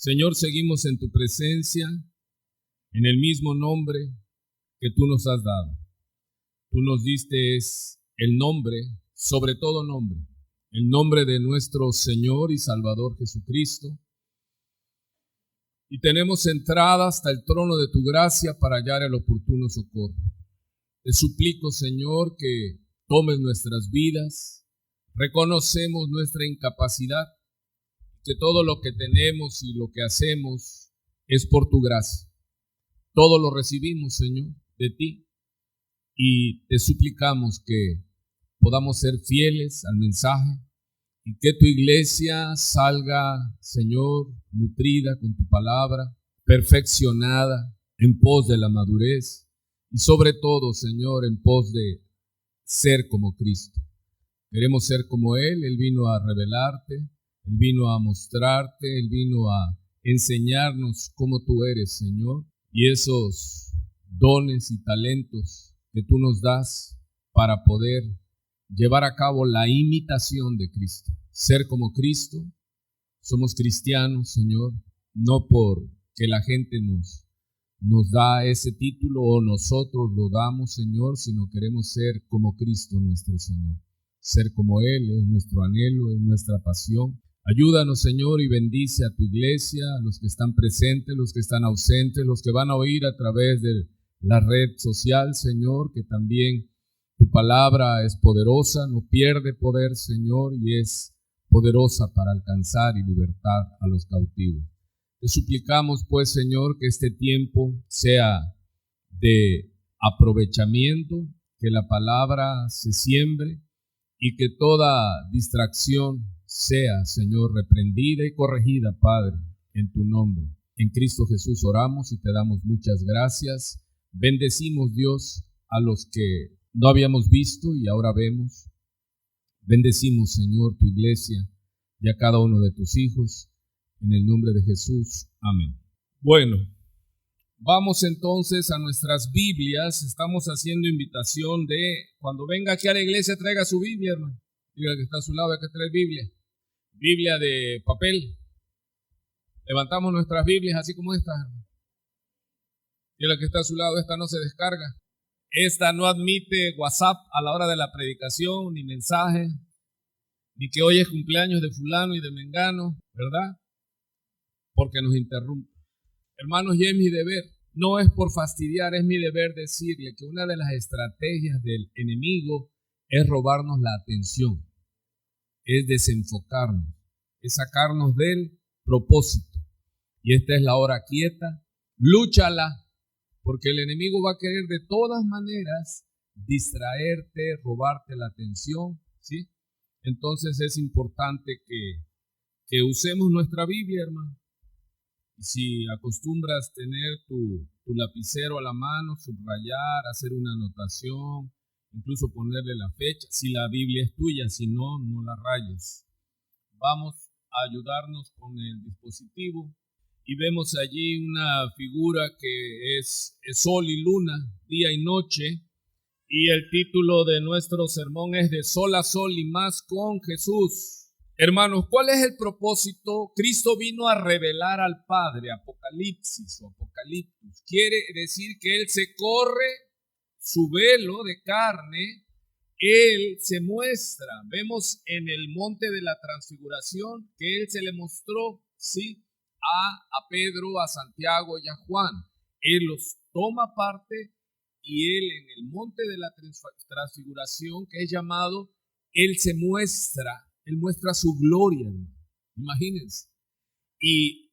Señor, seguimos en tu presencia, en el mismo nombre que tú nos has dado. Tú nos diste el nombre, sobre todo nombre, el nombre de nuestro Señor y Salvador Jesucristo. Y tenemos entrada hasta el trono de tu gracia para hallar el oportuno socorro. Te suplico, Señor, que tomes nuestras vidas. Reconocemos nuestra incapacidad, que todo lo que tenemos y lo que hacemos es por tu gracia. Todo lo recibimos, Señor, de ti. Y te suplicamos que podamos ser fieles al mensaje y que tu iglesia salga, Señor, nutrida con tu palabra, perfeccionada en pos de la madurez y sobre todo, Señor, en pos de ser como Cristo. Queremos ser como Él. Él vino a revelarte, Él vino a mostrarte, Él vino a enseñarnos cómo tú eres, Señor, y esos dones y talentos que tú nos das para poder llevar a cabo la imitación de Cristo. Ser como Cristo. Somos cristianos, Señor, no porque la gente nos da ese título o nosotros lo damos, Señor, sino queremos ser como Cristo nuestro Señor. Ser como Él es nuestro anhelo, es nuestra pasión. Ayúdanos, Señor, y bendice a tu iglesia, a los que están presentes, los que están ausentes, los que van a oír a través de la red social, Señor, que también tu palabra es poderosa, no pierde poder, Señor, y es poderosa para alcanzar y libertar a los cautivos. Te suplicamos, pues, Señor, que este tiempo sea de aprovechamiento, que la palabra se siembre y que toda distracción sea, Señor, reprendida y corregida, Padre, en tu nombre. En Cristo Jesús oramos y te damos muchas gracias. Bendecimos, Dios, a los que no habíamos visto y ahora vemos. Bendecimos, Señor, tu iglesia y a cada uno de tus hijos. En el nombre de Jesús. Amén. Bueno, vamos entonces a nuestras Biblias. Estamos haciendo invitación de cuando venga aquí a la iglesia traiga su Biblia, hermano. Diga que está a su lado, hay que traer Biblia. Biblia de papel. Levantamos nuestras Biblias así como esta, hermano. Diga que está a su lado, esta no se descarga. Esta no admite WhatsApp a la hora de la predicación, ni mensaje, ni que hoy es cumpleaños de fulano y de mengano, ¿verdad? Porque nos interrumpe. Hermanos, y es mi deber, no es por fastidiar, es mi deber decirle que una de las estrategias del enemigo es robarnos la atención, es desenfocarnos, es sacarnos del propósito. Y esta es la hora quieta, lúchala, porque el enemigo va a querer de todas maneras distraerte, robarte la atención, ¿sí? Entonces es importante que usemos nuestra Biblia, hermano. Si acostumbras tener tu lapicero a la mano, subrayar, hacer una anotación, incluso ponerle la fecha, si la Biblia es tuya, si no, no la rayes. Vamos a ayudarnos con el dispositivo y vemos allí una figura que es sol y luna, día y noche, y el título de nuestro sermón es De sol a sol y más con Jesús. Hermanos, ¿cuál es el propósito? Cristo vino a revelar al Padre, Apocalipsis o Apocaliptus. Quiere decir que Él se corre su velo de carne, Él se muestra. Vemos en el monte de la transfiguración que Él se le mostró, ¿sí? A Pedro, a Santiago y a Juan. Él los toma aparte y Él en el monte de la transfiguración, que es llamado, Él se muestra. Él muestra su gloria, hermano. Imagínense. Y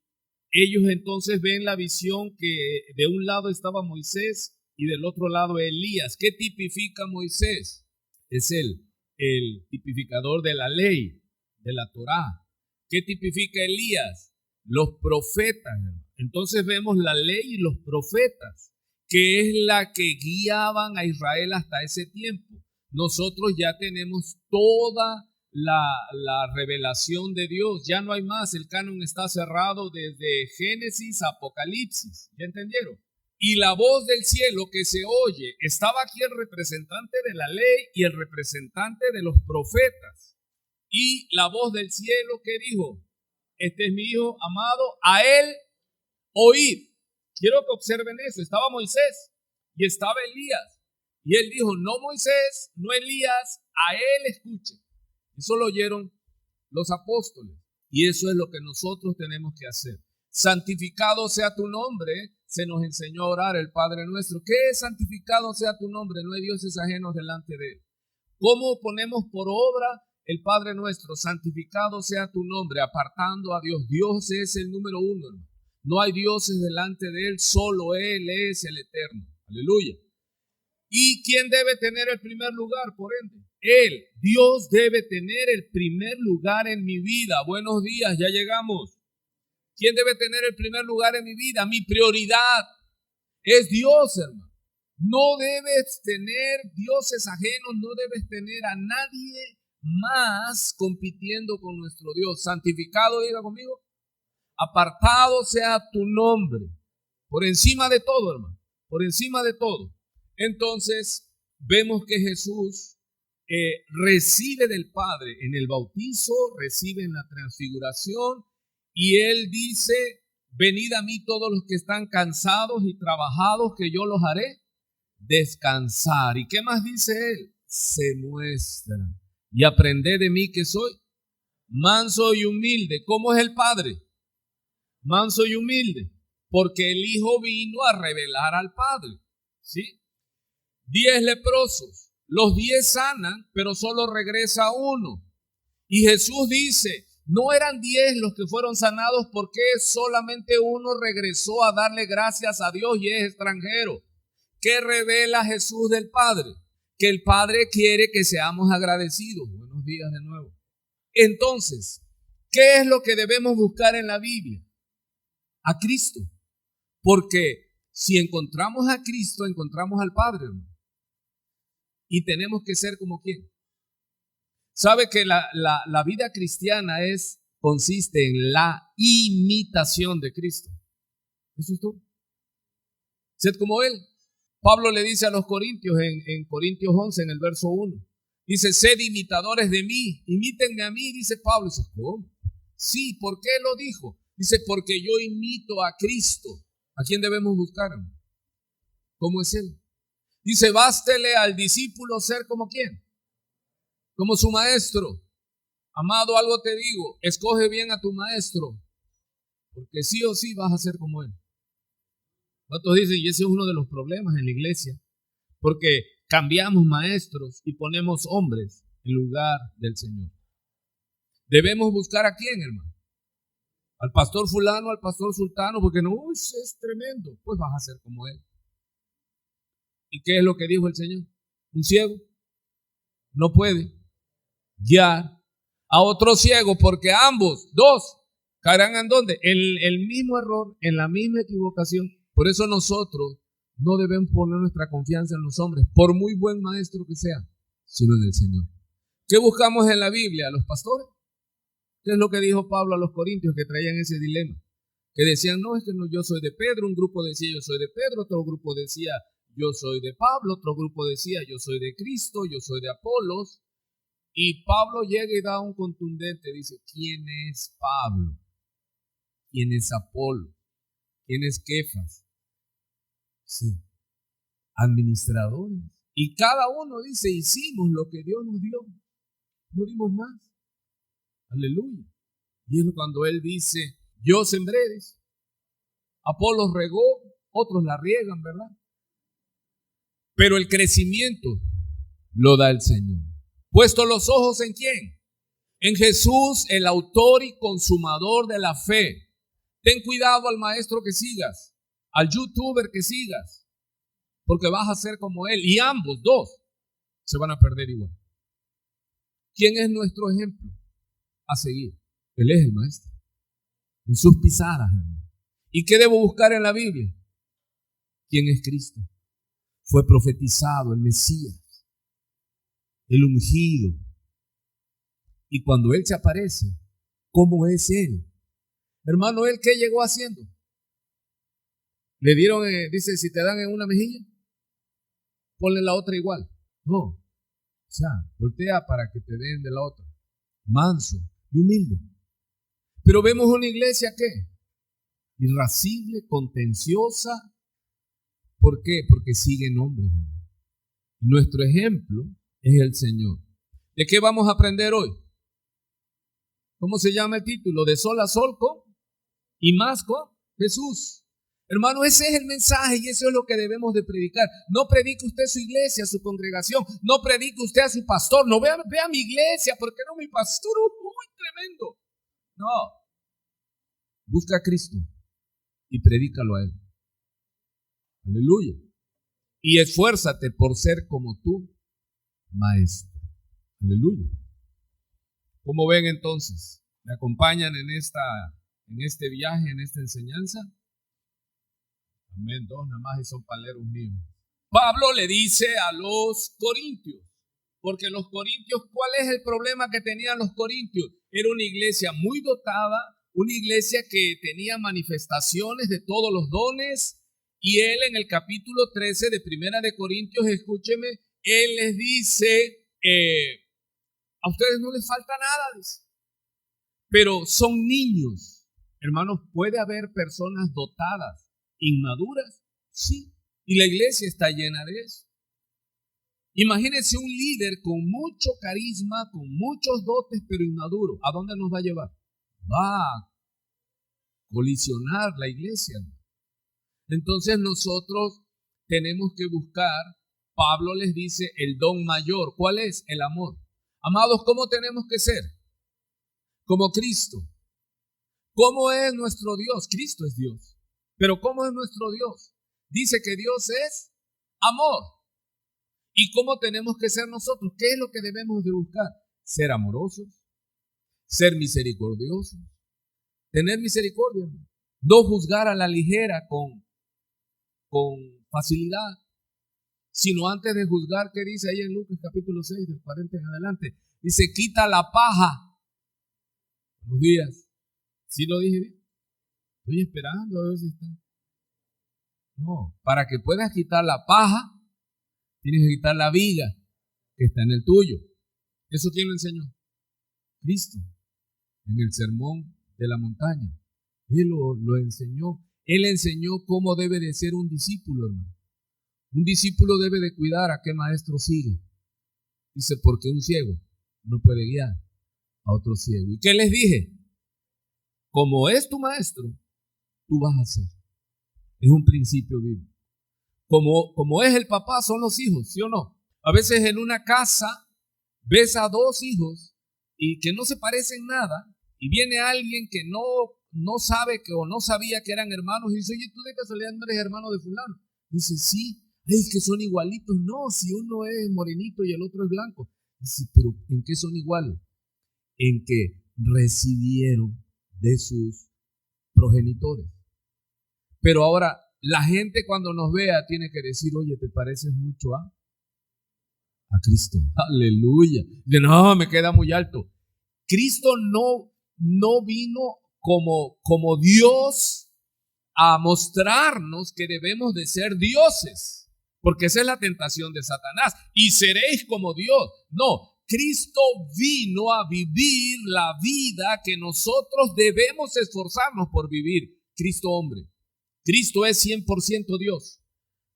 ellos entonces ven la visión que de un lado estaba Moisés y del otro lado Elías. ¿Qué tipifica Moisés? Es el tipificador de la ley, de la Torá. ¿Qué tipifica Elías? Los profetas, hermano. Entonces vemos la ley y los profetas, que es la que guiaban a Israel hasta ese tiempo. Nosotros ya tenemos toda la revelación de Dios, ya no hay más, el canon está cerrado desde Génesis a Apocalipsis, ¿ya entendieron? Y la voz del cielo que se oye, estaba aquí el representante de la ley y el representante de los profetas, y la voz del cielo que dijo, este es mi hijo amado, a él oíd. Quiero que observen eso. Estaba Moisés y estaba Elías. Y él dijo, no Moisés, no Elías, a él escuche. Eso lo oyeron los apóstoles. Y eso es lo que nosotros tenemos que hacer. Santificado sea tu nombre, se nos enseñó a orar el Padre nuestro. ¿Qué es santificado sea tu nombre? No hay dioses ajenos delante de él. ¿Cómo ponemos por obra el Padre nuestro? Santificado sea tu nombre, apartando a Dios. Dios es el número uno, hermano. No hay dioses delante de él, solo él es el eterno. Aleluya. ¿Y quién debe tener el primer lugar, por ende? Él. Dios debe tener el primer lugar en mi vida. Buenos días, ya llegamos. ¿Quién debe tener el primer lugar en mi vida? Mi prioridad es Dios, hermano. No debes tener dioses ajenos, no debes tener a nadie más compitiendo con nuestro Dios. Santificado, diga conmigo, apartado sea tu nombre. Por encima de todo, hermano, por encima de todo. Entonces, vemos que Jesús recibe del Padre en el bautizo, recibe en la transfiguración, y él dice, venid a mí todos los que están cansados y trabajados, que yo los haré descansar. ¿Y qué más dice él? Se muestra. Y aprended de mí que soy manso y humilde. ¿Cómo es el Padre? Manso y humilde. Porque el Hijo vino a revelar al Padre. ¿Sí? 10 leprosos. Los 10 sanan, pero solo regresa uno. Y Jesús dice, no eran 10 los que fueron sanados, porque solamente uno regresó a darle gracias a Dios y es extranjero. ¿Qué revela Jesús del Padre? Que el Padre quiere que seamos agradecidos. Buenos días de nuevo. Entonces, ¿qué es lo que debemos buscar en la Biblia? A Cristo. Porque si encontramos a Cristo, encontramos al Padre, ¿no? Y tenemos que ser como ¿quién? ¿Sabe que la vida cristiana consiste en la imitación de Cristo? Eso es todo. Sed como Él. Pablo le dice a los corintios en Corintios 11, en el verso 1. Dice, sed imitadores de mí, imítenme a mí, dice Pablo. Dice, ¿cómo? Sí, ¿por qué lo dijo? Dice, porque yo imito a Cristo. ¿A quién debemos buscar? ¿Cómo es Él? Dice, bástele al discípulo ser como ¿quién? Como su maestro. Amado, algo te digo, escoge bien a tu maestro, porque sí o sí vas a ser como él. Otros dicen, y ese es uno de los problemas en la iglesia, porque cambiamos maestros y ponemos hombres en lugar del Señor. Debemos buscar a quién, hermano. Al pastor fulano, al pastor sultano, porque no, es tremendo, pues vas a ser como él. ¿Y qué es lo que dijo el Señor? Un ciego no puede guiar a otro ciego, porque ambos, dos, caerán en ¿dónde? En el mismo error, en la misma equivocación. Por eso nosotros no debemos poner nuestra confianza en los hombres, por muy buen maestro que sea, sino en el Señor. ¿Qué buscamos en la Biblia? ¿A los pastores? ¿Qué es lo que dijo Pablo a los corintios que traían ese dilema? Que decían, no, es que no, yo soy de Pedro, un grupo decía yo soy de Pedro, otro grupo decía yo soy de Pablo, otro grupo decía yo soy de Cristo, yo soy de Apolos. Y Pablo llega y da un contundente, dice, ¿quién es Pablo? ¿Quién es Apolo? ¿Quién es Kefas? Sí, administradores. Y cada uno dice, hicimos lo que Dios nos dio, no dimos más. Aleluya. Y es cuando él dice, yo sembré, dice. Apolo regó, otros la riegan, ¿verdad? Pero el crecimiento lo da el Señor. Puesto los ojos ¿en quién? En Jesús, el autor y consumador de la fe. Ten cuidado al maestro que sigas, al youtuber que sigas, porque vas a ser como él. Y ambos, dos, se van a perder igual. ¿Quién es nuestro ejemplo a seguir? Él es el maestro. En sus pisadas, hermano. ¿Y qué debo buscar en la Biblia? ¿Quién es Cristo? Fue profetizado el Mesías, el ungido. Y cuando Él se aparece, ¿cómo es Él? Hermano, ¿Él qué llegó haciendo? Le dieron, dice, si te dan en una mejilla, ponle la otra igual. No, o sea, voltea para que te den de la otra. Manso y humilde. Pero vemos una iglesia ¿qué? Irascible, contenciosa. ¿Por qué? Porque siguen hombres. Nuestro ejemplo es el Señor. ¿De qué vamos a aprender hoy? ¿Cómo se llama el título? De sol a sol con y más con Jesús. Hermano, ese es el mensaje y eso es lo que debemos de predicar. No predique usted su iglesia, su congregación. No predique usted a su pastor. No vea mi iglesia, porque no mi pastor, muy tremendo. No. Busca a Cristo y predícalo a Él. Aleluya. Y esfuérzate por ser como tú, maestro. Aleluya. ¿Cómo ven entonces? ¿Me acompañan en este viaje, en esta enseñanza? Amén. Dos nada más y son paleros míos. Pablo le dice a los corintios, porque los corintios, ¿cuál es el problema que tenían los corintios? Era una iglesia muy dotada, una iglesia que tenía manifestaciones de todos los dones, y él en el capítulo 13 de Primera de Corintios, escúcheme, él les dice, a ustedes no les falta nada, dice, pero son niños. Hermanos, ¿puede haber personas dotadas, inmaduras? Sí, y la iglesia está llena de eso. Imagínense un líder con mucho carisma, con muchos dotes, pero inmaduro. ¿A dónde nos va a llevar? Va a colisionar la iglesia. Entonces nosotros tenemos que buscar, Pablo les dice, el don mayor. ¿Cuál es? El amor. Amados, ¿cómo tenemos que ser? Como Cristo. ¿Cómo es nuestro Dios? Cristo es Dios. Pero ¿cómo es nuestro Dios? Dice que Dios es amor. ¿Y cómo tenemos que ser nosotros? ¿Qué es lo que debemos de buscar? Ser amorosos, ser misericordiosos, tener misericordia, no juzgar a la ligera con facilidad, sino antes de juzgar, ¿qué dice ahí en Lucas capítulo 6, del 40 en adelante? Dice, quita la paja. Buenos días. ¿Sí lo dije bien? Estoy esperando a ver si está. No, para que puedas quitar la paja, tienes que quitar la viga que está en el tuyo. ¿Eso quién lo enseñó? Cristo, en el sermón de la montaña. Él lo enseñó. Él enseñó cómo debe de ser un discípulo, hermano. Un discípulo debe de cuidar a qué maestro sigue. Dice, porque un ciego no puede guiar a otro ciego. ¿Y qué les dije? Como es tu maestro, tú vas a ser. Es un principio bíblico. Como es el papá, son los hijos, ¿sí o no? A veces en una casa ves a dos hijos y que no se parecen nada, y viene alguien que no sabe que o no sabía que eran hermanos y dice, oye, ¿tú de casualidad no eres hermano de fulano? Dice, sí, es que son igualitos. No, si uno es morenito y el otro es blanco. Dice, pero ¿en qué son iguales? En que recibieron de sus progenitores. Pero ahora, la gente cuando nos vea tiene que decir, oye, ¿te pareces mucho a Cristo? Aleluya. De no, me queda muy alto. Cristo no vino como Dios a mostrarnos que debemos de ser dioses, porque esa es la tentación de Satanás. Y seréis como Dios. No, Cristo vino a vivir la vida que nosotros debemos esforzarnos por vivir. Cristo hombre. Cristo es 100% Dios,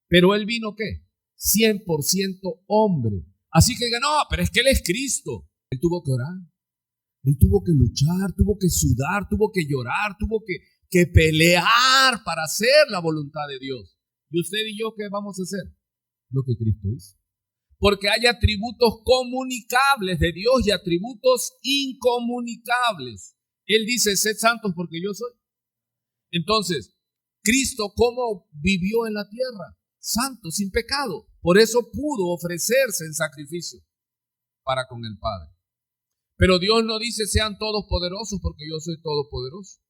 pero Él vino ¿qué? 100% hombre. Así que no, pero es que Él es Cristo. Él tuvo que orar, Él tuvo que luchar, tuvo que sudar, tuvo que llorar, tuvo que pelear para hacer la voluntad de Dios. ¿Y usted y yo qué vamos a hacer? Lo que Cristo hizo. Porque hay atributos comunicables de Dios y atributos incomunicables. Él dice, sed santos porque yo soy. Entonces, Cristo, ¿cómo vivió en la tierra? Santo, sin pecado. Por eso pudo ofrecerse en sacrificio para con el Padre. Pero Dios no dice sean todos poderosos porque yo soy todopoderoso.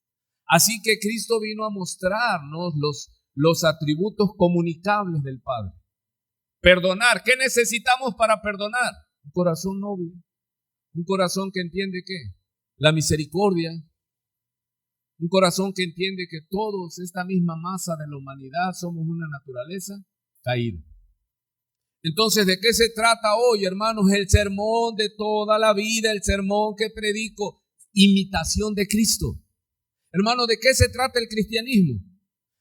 Así que Cristo vino a mostrarnos los atributos comunicables del Padre. Perdonar. ¿Qué necesitamos para perdonar? Un corazón noble. Un corazón que entiende ¿qué? La misericordia. Un corazón que entiende que todos, esta misma masa de la humanidad, somos una naturaleza caída. Entonces, ¿de qué se trata hoy, hermanos? El sermón de toda la vida, el sermón que predico, imitación de Cristo. Hermano, ¿de qué se trata el cristianismo?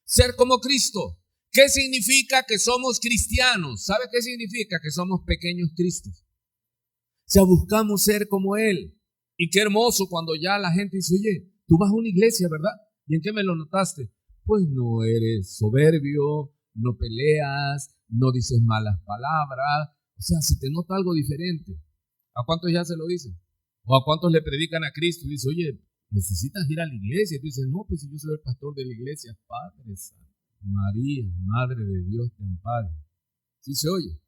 Ser como Cristo. ¿Qué significa que somos cristianos? ¿Sabe qué significa? Que somos pequeños Cristos. O sea, buscamos ser como Él. Y qué hermoso cuando ya la gente dice, oye, tú vas a una iglesia, ¿verdad? ¿Y en qué me lo notaste? Pues no eres soberbio, no peleas, no dices malas palabras. O sea, se te nota algo diferente. ¿A cuántos ya se lo dicen? ¿O a cuántos le predican a Cristo? Y dice, oye, necesitas ir a la iglesia. Y tú dices, no, pues si yo soy el pastor de la iglesia. Padre Santo, María, Madre de Dios, te ampare. ¿Sí se oye?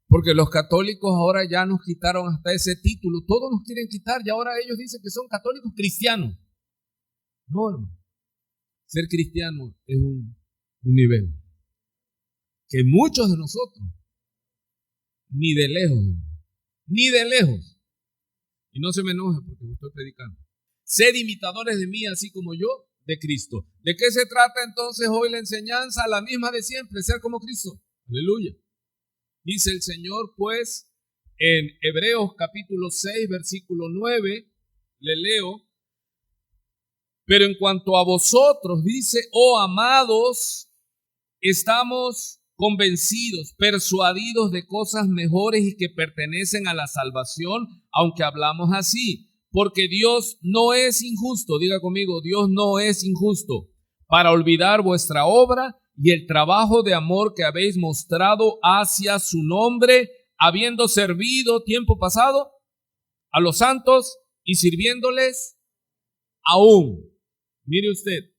Porque los católicos ahora ya nos quitaron hasta ese título. Todos nos quieren quitar y ahora ellos dicen que son católicos cristianos. No, hermano. Ser cristiano es un nivel que muchos de nosotros, ni de lejos, hermano, ni de lejos. Y no se me enoje porque estoy predicando. Sed imitadores de mí, así como yo de Cristo. ¿De qué se trata entonces hoy la enseñanza? La misma de siempre, ser como Cristo. Aleluya. Dice el Señor, pues, en Hebreos capítulo 6, versículo 9, le leo, pero en cuanto a vosotros, dice, oh amados, estamos convencidos, persuadidos de cosas mejores y que pertenecen a la salvación, aunque hablamos así, porque Dios no es injusto, diga conmigo, Dios no es injusto, para olvidar vuestra obra y el trabajo de amor que habéis mostrado hacia su nombre, habiendo servido tiempo pasado a los santos y sirviéndoles aún. Mire usted,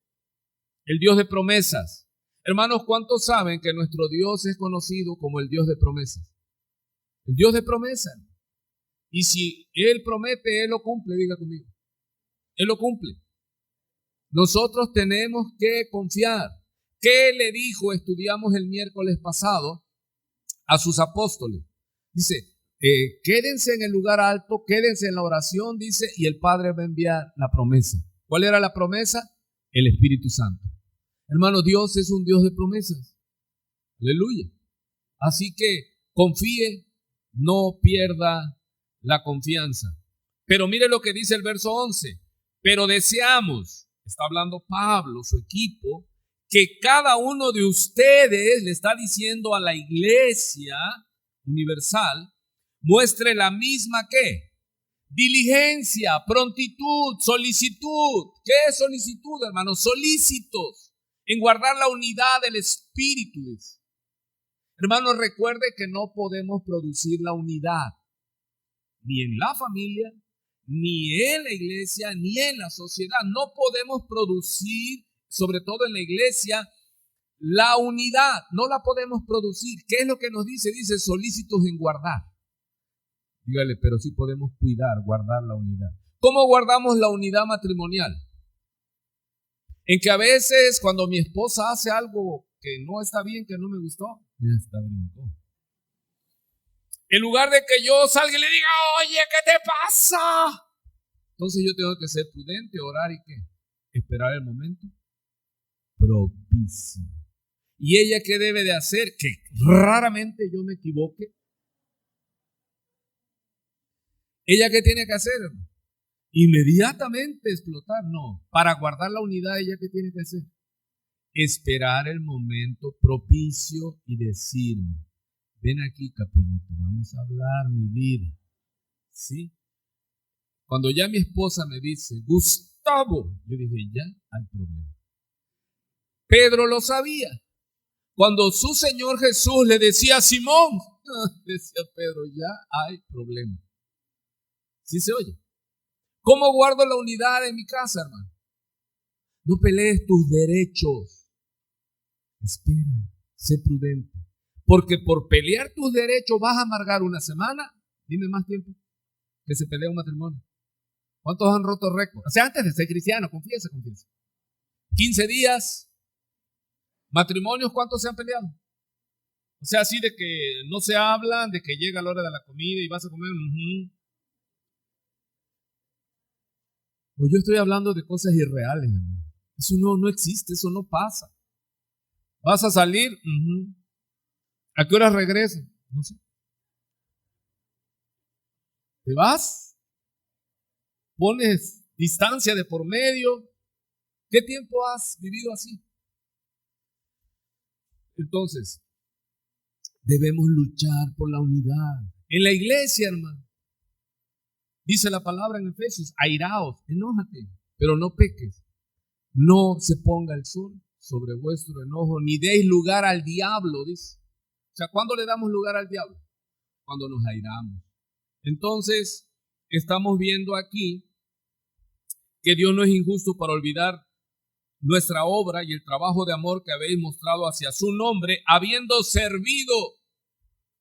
el Dios de promesas. Hermanos, ¿cuántos saben que nuestro Dios es conocido como el Dios de promesas? El Dios de promesas. Y si Él promete, Él lo cumple, diga conmigo. Él lo cumple. Nosotros tenemos que confiar. ¿Qué le dijo? Estudiamos el miércoles pasado a sus apóstoles. Dice, quédense en el lugar alto, quédense en la oración, dice, y el Padre va a enviar la promesa. ¿Cuál era la promesa? El Espíritu Santo. Hermano, Dios es un Dios de promesas. Aleluya. Así que confíe, no pierda la confianza. Pero mire lo que dice el verso 11. Pero deseamos, está hablando Pablo, su equipo, que cada uno de ustedes, le está diciendo a la iglesia universal, muestre la misma ¿qué? Diligencia, prontitud, solicitud. ¿Qué es solicitud, hermanos? Solícitos en guardar la unidad del Espíritu. Hermanos, recuerde que no podemos producir la unidad ni en la familia, ni en la iglesia, ni en la sociedad. No podemos producir, sobre todo en la iglesia, la unidad. No la podemos producir. ¿Qué es lo que nos dice? Dice solícitos en guardar. Dígale, pero sí podemos cuidar, guardar la unidad. ¿Cómo guardamos la unidad matrimonial? En que a veces cuando mi esposa hace algo que no está bien, que no me gustó, ya está brincó. En lugar de que yo salga y le diga, oye, ¿qué te pasa? Entonces yo tengo que ser prudente, orar y ¿qué? Esperar el momento propicio. ¿Y ella qué debe de hacer? Que raramente yo me equivoque. ¿Ella qué tiene que hacer? Inmediatamente explotar, no. Para guardar la unidad, ¿ella qué tiene que hacer? Esperar el momento propicio y decirme, ven aquí, capullito, vamos a hablar, mi vida. ¿Sí? Cuando ya mi esposa me dice, Gustavo, yo dije, ya hay problema. Pedro lo sabía. Cuando su Señor Jesús le decía a Simón, decía Pedro, ya hay problema. ¿Sí se oye? ¿Cómo guardo la unidad en mi casa, hermano? No pelees tus derechos. Espera, sé prudente. Porque por pelear tus derechos vas a amargar una semana. Dime más tiempo que se pelea un matrimonio. ¿Cuántos han roto récord? O sea, antes de ser cristiano, confiesa. 15 días. ¿Matrimonios cuántos se han peleado? O sea, así de que no se hablan, de que llega la hora de la comida y vas a comer. Pues yo estoy hablando de cosas irreales, hermano. Eso no existe, eso no pasa. ¿Vas a salir? ¿A qué hora regresas? No sé. ¿Te vas? ¿Pones distancia de por medio? ¿Qué tiempo has vivido así? Entonces, debemos luchar por la unidad. En la iglesia, hermano, dice la palabra en Efesios, airaos, enójate, pero no peques. No se ponga el sol sobre vuestro enojo, ni deis lugar al diablo, dice. O sea, ¿cuándo le damos lugar al diablo? Cuando nos airamos. Entonces, estamos viendo aquí que Dios no es injusto para olvidar nuestra obra y el trabajo de amor que habéis mostrado hacia su nombre, habiendo servido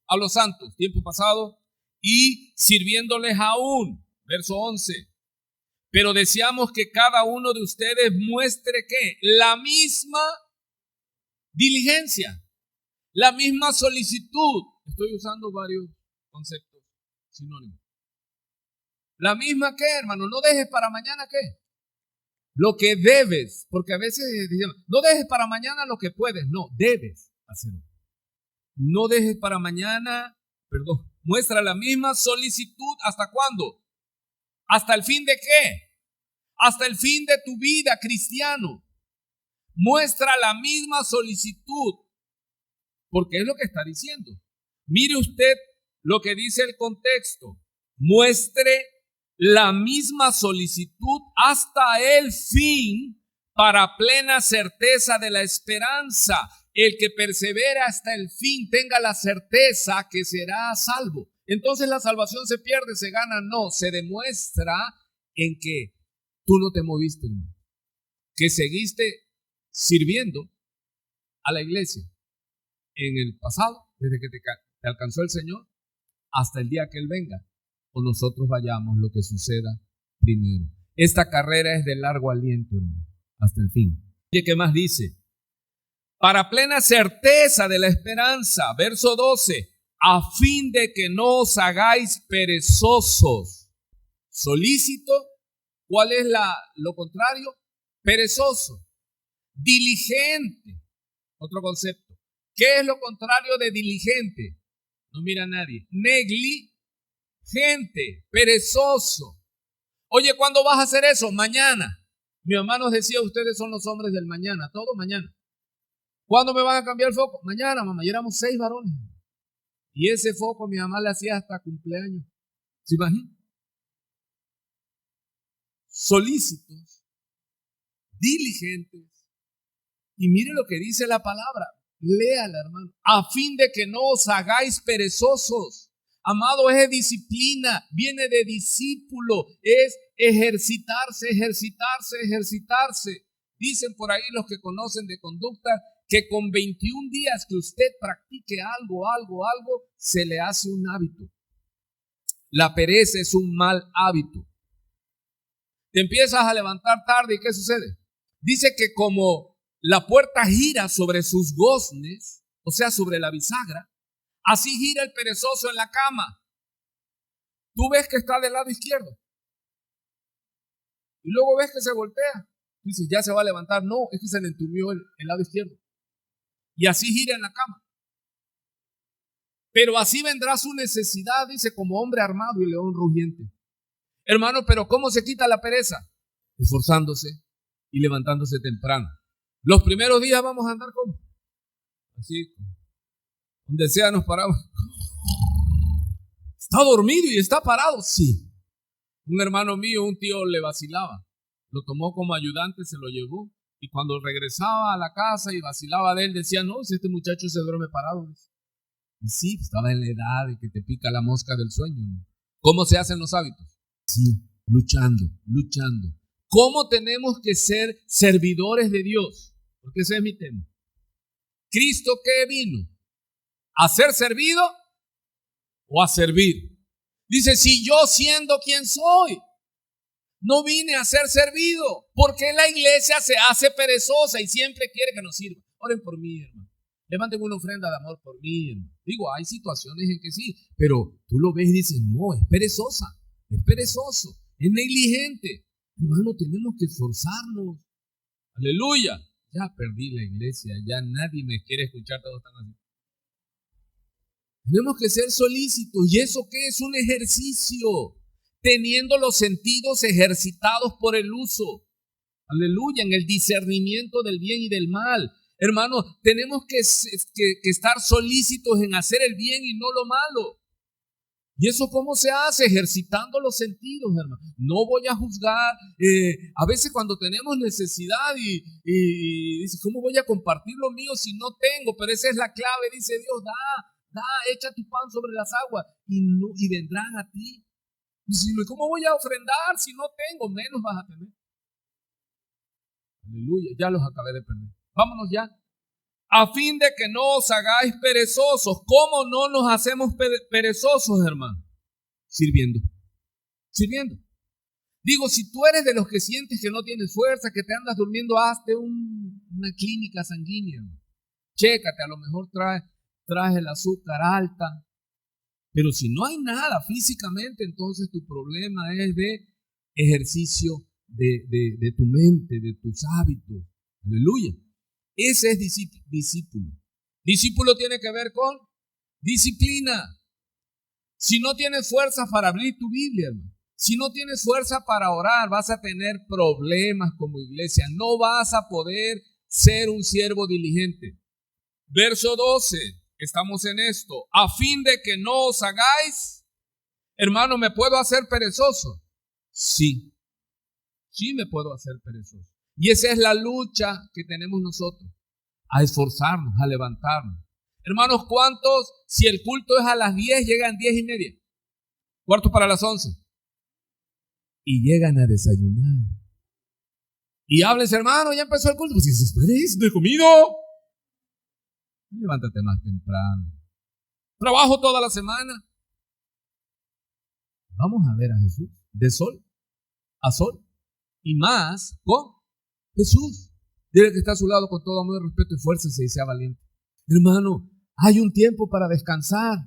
a los santos, tiempo pasado, y sirviéndoles aún. Verso 11. Pero deseamos que cada uno de ustedes muestre ¿qué? La misma diligencia, la misma solicitud. Estoy usando varios conceptos sinónimos. La misma ¿qué, hermano? No dejes para mañana ¿qué? Lo que debes, porque a veces decimos, no dejes para mañana lo que puedes. No, debes hacerlo. No dejes para mañana, muestra la misma solicitud. ¿Hasta cuándo? ¿Hasta el fin de qué? Hasta el fin de tu vida, cristiano. Muestra la misma solicitud, porque es lo que está diciendo. Mire usted lo que dice el contexto. Muestre la misma solicitud hasta el fin, para plena certeza de la esperanza. El que persevera hasta el fin tenga la certeza que será salvo. Entonces la salvación se pierde, se gana, no, se demuestra en que tú no te moviste, hermano, que seguiste sirviendo a la iglesia en el pasado, desde que te alcanzó el Señor, hasta el día que Él venga, o nosotros vayamos, lo que suceda primero. Esta carrera es de largo aliento, hermano, hasta el fin. ¿Y qué más dice? Para plena certeza de la esperanza, verso 12, a fin de que no os hagáis perezosos. Solícito, ¿cuál es lo contrario? Perezoso. Diligente, otro concepto. ¿Qué es lo contrario de diligente? No mira a nadie. Negligente, perezoso. Oye, ¿cuándo vas a hacer eso? Mañana. Mi mamá nos decía, ustedes son los hombres del mañana, todo mañana. ¿Cuándo me van a cambiar el foco? Mañana, mamá. Y éramos 6 varones. Y ese foco mi mamá le hacía hasta cumpleaños. ¿Se imagina? Solícitos, diligentes. Y mire lo que dice la palabra. Léala, hermano. A fin de que no os hagáis perezosos. Amado, es disciplina, viene de discípulo, es ejercitarse. Dicen por ahí los que conocen de conducta que con 21 días que usted practique algo, se le hace un hábito. La pereza es un mal hábito. Te empiezas a levantar tarde y ¿qué sucede? Dice que como la puerta gira sobre sus goznes, o sea, sobre la bisagra, así gira el perezoso en la cama. Tú ves que está del lado izquierdo. Y luego ves que se voltea. Dices, ya se va a levantar. No, es que se le entumió el lado izquierdo. Y así gira en la cama. Pero así vendrá su necesidad, dice, como hombre armado y león rugiente. Hermano, pero ¿cómo se quita la pereza? Esforzándose y levantándose temprano. Los primeros días vamos a andar como así, donde sea nos paramos. ¿Está dormido y está parado? Sí. Un hermano mío, un tío le vacilaba. Lo tomó como ayudante, se lo llevó. Y cuando regresaba a la casa y vacilaba de él, decía, no, si este muchacho se duerme parado. Y sí, estaba en la edad de que te pica la mosca del sueño, ¿no? ¿Cómo se hacen los hábitos? Sí, luchando. ¿Cómo tenemos que ser servidores de Dios? Porque ese es mi tema. ¿Cristo qué vino? ¿A ser servido o a servir? Dice, si yo siendo quien soy, no vine a ser servido, porque la iglesia se hace perezosa y siempre quiere que nos sirva. Oren por mí, hermano. Levanten una ofrenda de amor por mí, hermano. Digo, hay situaciones en que sí, pero tú lo ves y dices, no, es perezosa, es perezoso, es negligente. Hermano, tenemos que esforzarnos. Aleluya. Ya perdí la iglesia, ya nadie me quiere escuchar, todos están así. Tenemos que ser solícitos. ¿Y eso qué es? Un ejercicio. Teniendo los sentidos ejercitados por el uso. Aleluya, en el discernimiento del bien y del mal. Hermanos, tenemos que estar solícitos en hacer el bien y no lo malo. ¿Y eso cómo se hace? Ejercitando los sentidos, hermano. No voy a juzgar. A veces cuando tenemos necesidad y dice, ¿cómo voy a compartir lo mío si no tengo? Pero esa es la clave, dice Dios, da, echa tu pan sobre las aguas y vendrán a ti. Dice, ¿cómo voy a ofrendar si no tengo? Menos vas a tener. Aleluya, ya los acabé de perder. Vámonos ya. A fin de que no os hagáis perezosos. ¿Cómo no nos hacemos perezosos, hermano? Sirviendo. Digo, si tú eres de los que sientes que no tienes fuerza, que te andas durmiendo, hazte una clínica sanguínea. Chécate, a lo mejor traes el azúcar alta. Pero si no hay nada físicamente, entonces tu problema es de ejercicio de tu mente, de tus hábitos. Aleluya. Ese es discípulo. Discípulo tiene que ver con disciplina. Si no tienes fuerza para abrir tu Biblia, hermano, si no tienes fuerza para orar, vas a tener problemas como iglesia. No vas a poder ser un siervo diligente. Verso 12, estamos en esto. A fin de que no os hagáis, hermano, ¿me puedo hacer perezoso? Sí me puedo hacer perezoso. Y esa es la lucha que tenemos nosotros, a esforzarnos, a levantarnos. Hermanos, ¿cuántos, si el culto es a las 10, llegan 10:30? 11:15. Y llegan a desayunar. Y hables, hermano, ya empezó el culto. Pues dices, ¿esperes? ¿No he comido? Levántate más temprano. Trabajo toda la semana. Vamos a ver a Jesús de sol a sol. Y más con Jesús. Dile que está a su lado con todo amor, respeto y fuerza y sea valiente. Hermano, hay un tiempo para descansar.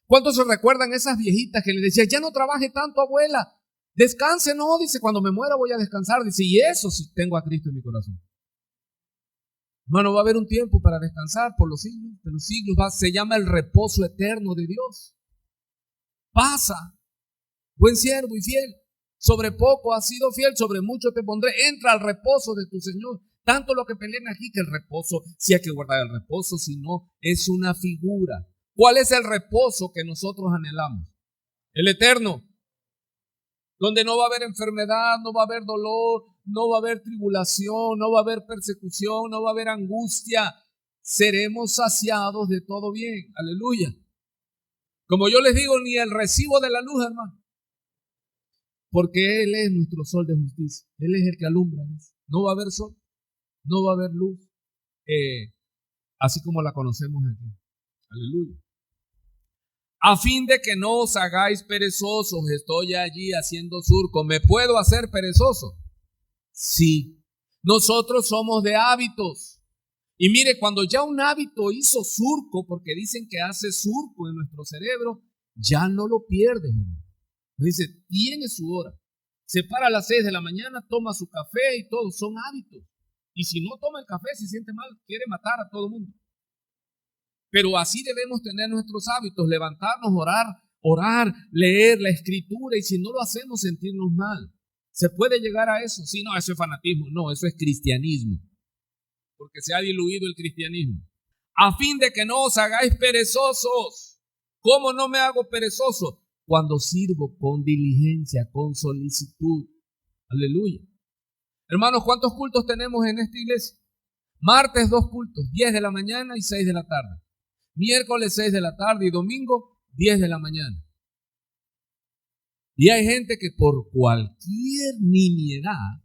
¿Cuántos se recuerdan esas viejitas que le decían, ya no trabaje tanto, abuela? Descanse, no, dice, cuando me muera voy a descansar. Dice, y eso si tengo a Cristo en mi corazón. Hermano, va a haber un tiempo para descansar por los siglos de los siglos. Se llama el reposo eterno de Dios. Pasa, buen siervo y fiel. Sobre poco has sido fiel, sobre mucho te pondré. Entra al reposo de tu Señor. Tanto lo que pelean aquí que el reposo, sí hay que guardar el reposo, si no, es una figura. ¿Cuál es el reposo que nosotros anhelamos? El eterno. Donde no va a haber enfermedad, no va a haber dolor, no va a haber tribulación, no va a haber persecución, no va a haber angustia. Seremos saciados de todo bien. Aleluya. Como yo les digo, ni el recibo de la luz, hermano. Porque Él es nuestro sol de justicia. Él es el que alumbra. No va a haber sol, no va a haber luz, así como la conocemos aquí. Aleluya. A fin de que no os hagáis perezosos, estoy allí haciendo surco. ¿Me puedo hacer perezoso? Sí. Nosotros somos de hábitos. Y mire, cuando ya un hábito hizo surco, porque dicen que hace surco en nuestro cerebro, ya no lo pierdes, hermano. Dice, tiene su hora. Se para a las 6 de la mañana, toma su café y todo. Son hábitos. Y si no toma el café, se siente mal, quiere matar a todo el mundo. Pero así debemos tener nuestros hábitos. Levantarnos, orar, leer la escritura. Y si no lo hacemos, sentirnos mal. ¿Se puede llegar a eso? Sí, no, eso es fanatismo. No, eso es cristianismo. Porque se ha diluido el cristianismo. A fin de que no os hagáis perezosos. ¿Cómo no me hago perezoso? Cuando sirvo con diligencia, con solicitud. Aleluya. Hermanos, ¿cuántos cultos tenemos en esta iglesia? Martes 2 cultos, 10 de la mañana y 6 de la tarde. Miércoles 6 de la tarde y domingo 10 de la mañana. Y hay gente que por cualquier nimiedad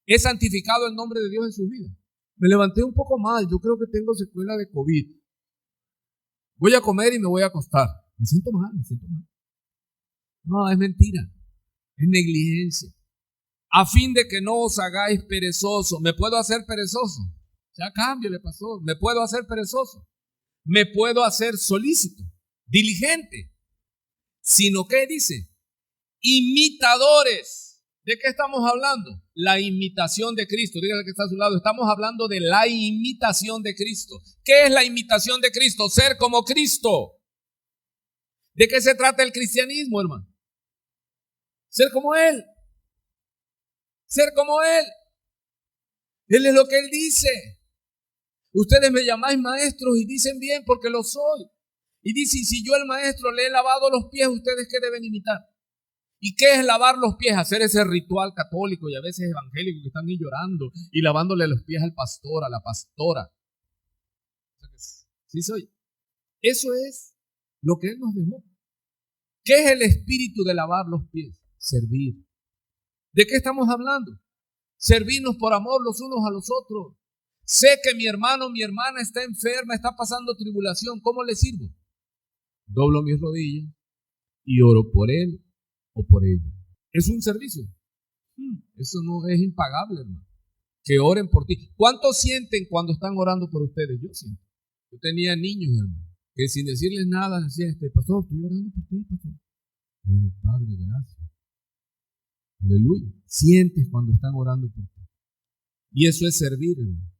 es santificado el nombre de Dios en su vida. Me levanté un poco mal, yo creo que tengo secuela de COVID. Voy a comer y me voy a acostar. Me siento mal. No, es mentira, es negligencia. A fin de que no os hagáis perezosos. ¿Me puedo hacer perezoso? Ya cámbiale, pastor. ¿Me puedo hacer perezoso? Me puedo hacer solícito, diligente. Sino que dice, imitadores. ¿De qué estamos hablando? La imitación de Cristo. Dígale que está a su lado. Estamos hablando de la imitación de Cristo. ¿Qué es la imitación de Cristo? Ser como Cristo. ¿De qué se trata el cristianismo, hermano? Ser como Él. Ser como Él. Él es lo que Él dice. Ustedes me llamáis maestros y dicen bien porque lo soy. Y dice, y si yo el maestro le he lavado los pies, ¿ustedes qué deben imitar? ¿Y qué es lavar los pies? Hacer ese ritual católico y a veces evangélico que están ahí llorando y lavándole los pies al pastor, a la pastora. ¿Sí soy? Eso es lo que Él nos dejó. ¿Qué es el espíritu de lavar los pies? Servir. ¿De qué estamos hablando? Servirnos por amor los unos a los otros. Sé que mi hermano, mi hermana está enferma, está pasando tribulación. ¿Cómo le sirvo? Doblo mis rodillas y oro por él o por ella. Es un servicio. Eso no es impagable, hermano. Que oren por ti. ¿Cuántos sienten cuando están orando por ustedes? Yo siento. Yo tenía niños, hermano, que sin decirles nada decían, pastor, estoy orando por ti, pastor. Yo digo, Padre, gracias. Aleluya. Sientes cuando están orando por ti. Y eso es servir, hermano.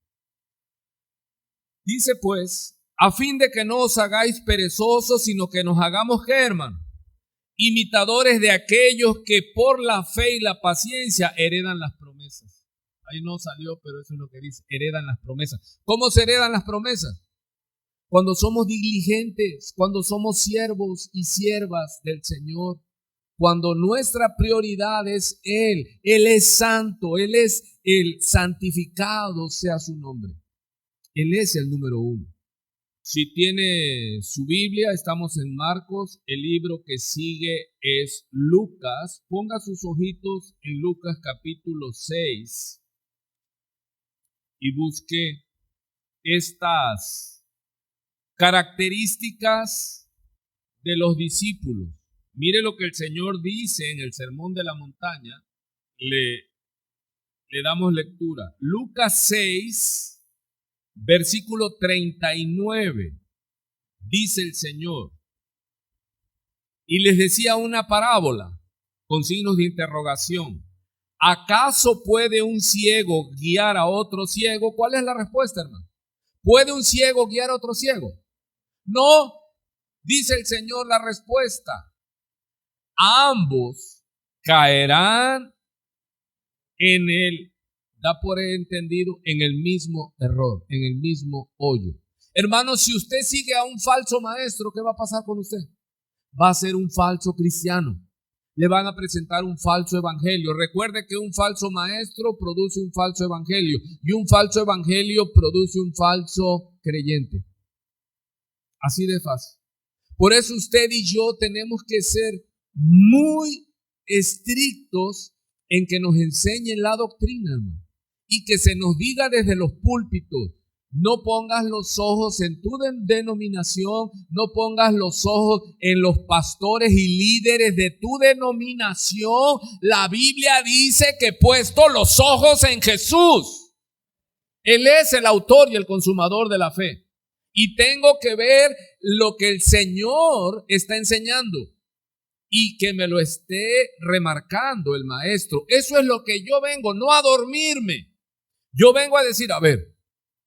Dice pues, a fin de que no os hagáis perezosos, sino que nos hagamos, ¿qué, hermano? Imitadores de aquellos que por la fe y la paciencia heredan las promesas. Ahí no salió, pero eso es lo que dice, heredan las promesas. ¿Cómo se heredan las promesas? Cuando somos diligentes, cuando somos siervos y siervas del Señor, cuando nuestra prioridad es Él es santo, Él es el santificado sea su nombre. Él es el número 1. Si tiene su Biblia, estamos en Marcos, el libro que sigue es Lucas. Ponga sus ojitos en Lucas capítulo 6 y busque estas características de los discípulos. Mire lo que el Señor dice en el Sermón de la Montaña. Le damos lectura. Lucas 6. Versículo 39, dice el Señor, y les decía una parábola con signos de interrogación. ¿Acaso puede un ciego guiar a otro ciego? ¿Cuál es la respuesta, hermano? ¿Puede un ciego guiar a otro ciego? No, dice el Señor la respuesta. Ambos caerán en el da por entendido en el mismo error, en el mismo hoyo. Hermano, si usted sigue a un falso maestro, ¿qué va a pasar con usted? Va a ser un falso cristiano. Le van a presentar un falso evangelio. Recuerde que un falso maestro produce un falso evangelio y un falso evangelio produce un falso creyente. Así de fácil. Por eso usted y yo tenemos que ser muy estrictos en que nos enseñen la doctrina, hermano. Y que se nos diga desde los púlpitos, no pongas los ojos en tu denominación, no pongas los ojos en los pastores y líderes de tu denominación. La Biblia dice que he puesto los ojos en Jesús. Él es el autor y el consumador de la fe. Y tengo que ver lo que el Señor está enseñando y que me lo esté remarcando el maestro. Eso es lo que yo vengo, no a dormirme. Yo vengo a decir, a ver,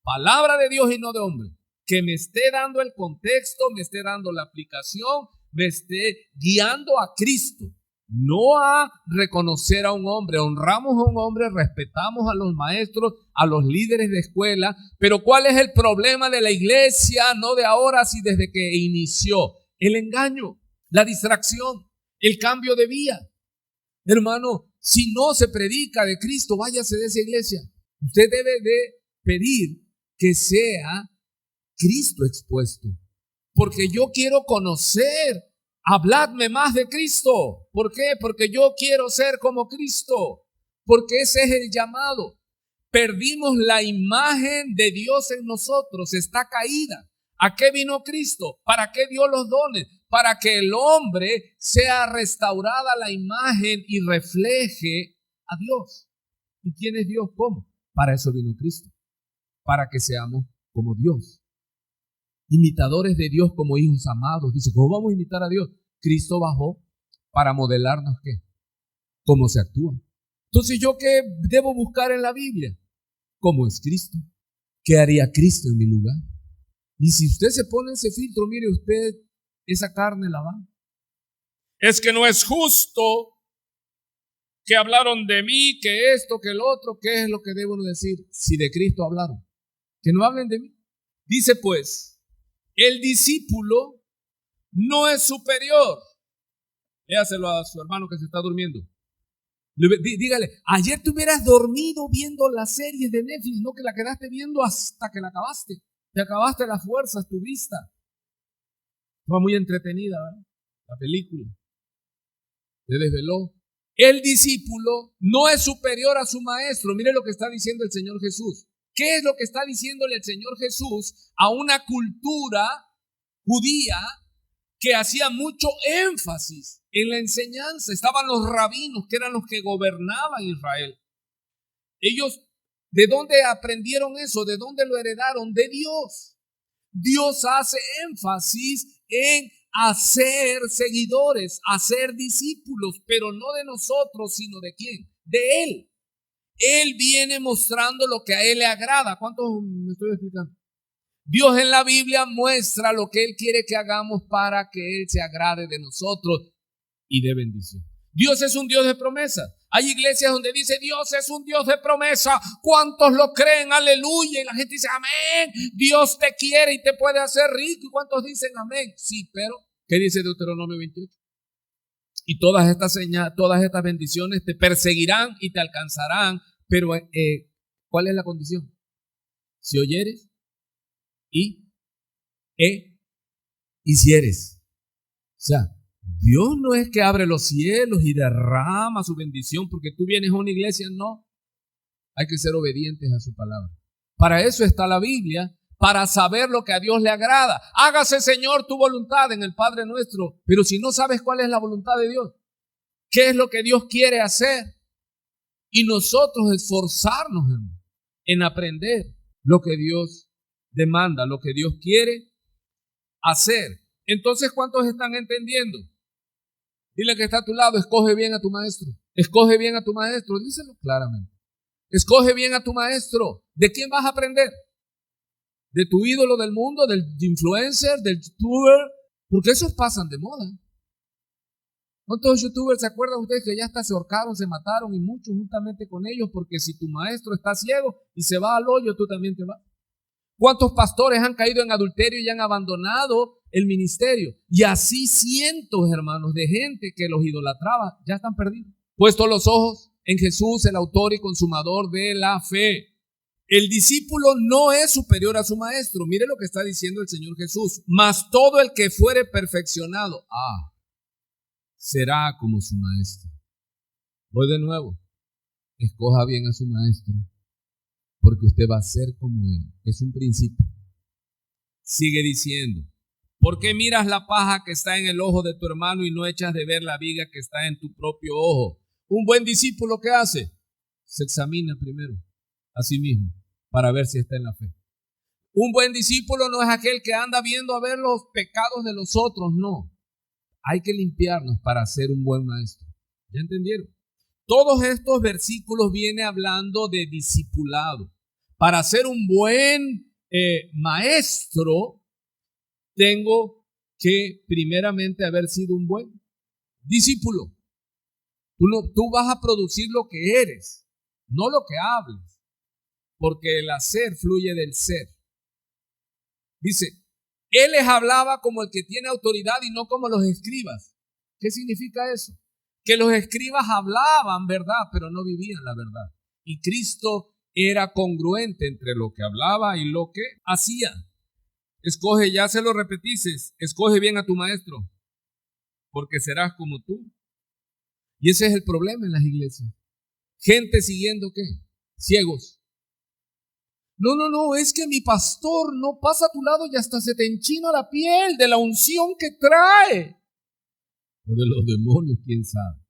palabra de Dios y no de hombre, que me esté dando el contexto, me esté dando la aplicación, me esté guiando a Cristo, no a reconocer a un hombre. Honramos a un hombre, respetamos a los maestros, a los líderes de escuela, pero ¿cuál es el problema de la iglesia? No de ahora, sino desde que inició. El engaño, la distracción, el cambio de vía. Hermano, si no se predica de Cristo, váyase de esa iglesia. Usted debe de pedir que sea Cristo expuesto, porque yo quiero conocer, habladme más de Cristo. ¿Por qué? Porque yo quiero ser como Cristo, porque ese es el llamado. Perdimos la imagen de Dios en nosotros, está caída. ¿A qué vino Cristo? ¿Para qué dio los dones? Para que el hombre sea restaurada la imagen y refleje a Dios. ¿Y quién es Dios? ¿Cómo? Para eso vino Cristo, para que seamos como Dios, imitadores de Dios como hijos amados. Dice, ¿cómo vamos a imitar a Dios? Cristo bajó para modelarnos ¿qué? Cómo se actúa. Entonces, ¿yo qué debo buscar en la Biblia? ¿Cómo es Cristo? ¿Qué haría Cristo en mi lugar? Y si usted se pone ese filtro, mire usted, esa carne la va. Es que no es justo que hablaron de mí, que esto, que el otro. ¿Qué es lo que debo decir? Si de Cristo hablaron, que no hablen de mí. Dice pues, el discípulo no es superior. Léaselo a su hermano que se está durmiendo. Dígale, ayer te hubieras dormido viendo las series de Netflix, no que la quedaste viendo hasta que la acabaste. Te acabaste las fuerzas, tu vista. Estaba muy entretenida, ¿verdad? La película. Te desveló. El discípulo no es superior a su maestro. Mire lo que está diciendo el Señor Jesús. ¿Qué es lo que está diciéndole el Señor Jesús a una cultura judía que hacía mucho énfasis en la enseñanza? Estaban los rabinos, que eran los que gobernaban Israel. Ellos, ¿de dónde aprendieron eso? ¿De dónde lo heredaron? De Dios. Dios hace énfasis en hacer seguidores, hacer discípulos, pero no de nosotros, sino de quién, de Él. Él viene mostrando lo que a Él le agrada. ¿Cuánto me estoy explicando? Dios en la Biblia muestra lo que Él quiere que hagamos para que Él se agrade de nosotros y de bendición. Dios es un Dios de promesa. Hay iglesias donde dice Dios es un Dios de promesa. ¿Cuántos lo creen? Aleluya. Y la gente dice amén. Dios te quiere y te puede hacer rico. ¿Y cuántos dicen amén? Sí, pero ¿qué dice Deuteronomio 28? Y todas estas señales, todas estas bendiciones te perseguirán y te alcanzarán. Pero ¿cuál es la condición? Si oyeres y hicieres. O sea, Dios no es que abre los cielos y derrama su bendición porque tú vienes a una iglesia, no. Hay que ser obedientes a su palabra. Para eso está la Biblia, para saber lo que a Dios le agrada. Hágase, Señor, tu voluntad en el Padre nuestro. Pero si no sabes cuál es la voluntad de Dios, qué es lo que Dios quiere hacer, y nosotros esforzarnos en aprender lo que Dios demanda, lo que Dios quiere hacer. Entonces, ¿cuántos están entendiendo? Dile que está a tu lado, escoge bien a tu maestro. Escoge bien a tu maestro, díselo claramente. Escoge bien a tu maestro. ¿De quién vas a aprender? ¿De tu ídolo del mundo, del influencer, del youtuber? Porque esos pasan de moda. ¿Cuántos youtubers se acuerdan ustedes que ya hasta se ahorcaron, se mataron y muchos juntamente con ellos? Porque si tu maestro está ciego y se va al hoyo, tú también te vas. ¿Cuántos pastores han caído en adulterio y han abandonado el ministerio? Y así cientos, hermanos, de gente que los idolatraba, ya están perdidos. Puesto los ojos en Jesús, el autor y consumador de la fe. El discípulo no es superior a su maestro. Mire lo que está diciendo el Señor Jesús. Mas todo el que fuere perfeccionado, será como su maestro. Voy de nuevo. Escoja bien a su maestro, porque usted va a ser como él. Es un principio. Sigue diciendo, ¿por qué miras la paja que está en el ojo de tu hermano y no echas de ver la viga que está en tu propio ojo? Un buen discípulo, ¿qué hace? Se examina primero a sí mismo para ver si está en la fe. Un buen discípulo no es aquel que anda viendo a ver los pecados de los otros, no. Hay que limpiarnos para ser un buen maestro. ¿Ya entendieron? Todos estos versículos vienen hablando de discipulado. Para ser un buen maestro, tengo que primeramente haber sido un buen discípulo. Tú vas a producir lo que eres, no lo que hables, porque el hacer fluye del ser. Dice, Él les hablaba como el que tiene autoridad y no como los escribas. ¿Qué significa eso? Que los escribas hablaban verdad, pero no vivían la verdad. Y Cristo era congruente entre lo que hablaba y lo que hacía. Escoge, ya se lo repetices, escoge bien a tu maestro, porque serás como tú. Y ese es el problema en las iglesias. Gente siguiendo, ¿qué? Ciegos. No, es que mi pastor no pasa a tu lado y hasta se te enchina la piel de la unción que trae. O de los demonios, quién sabe.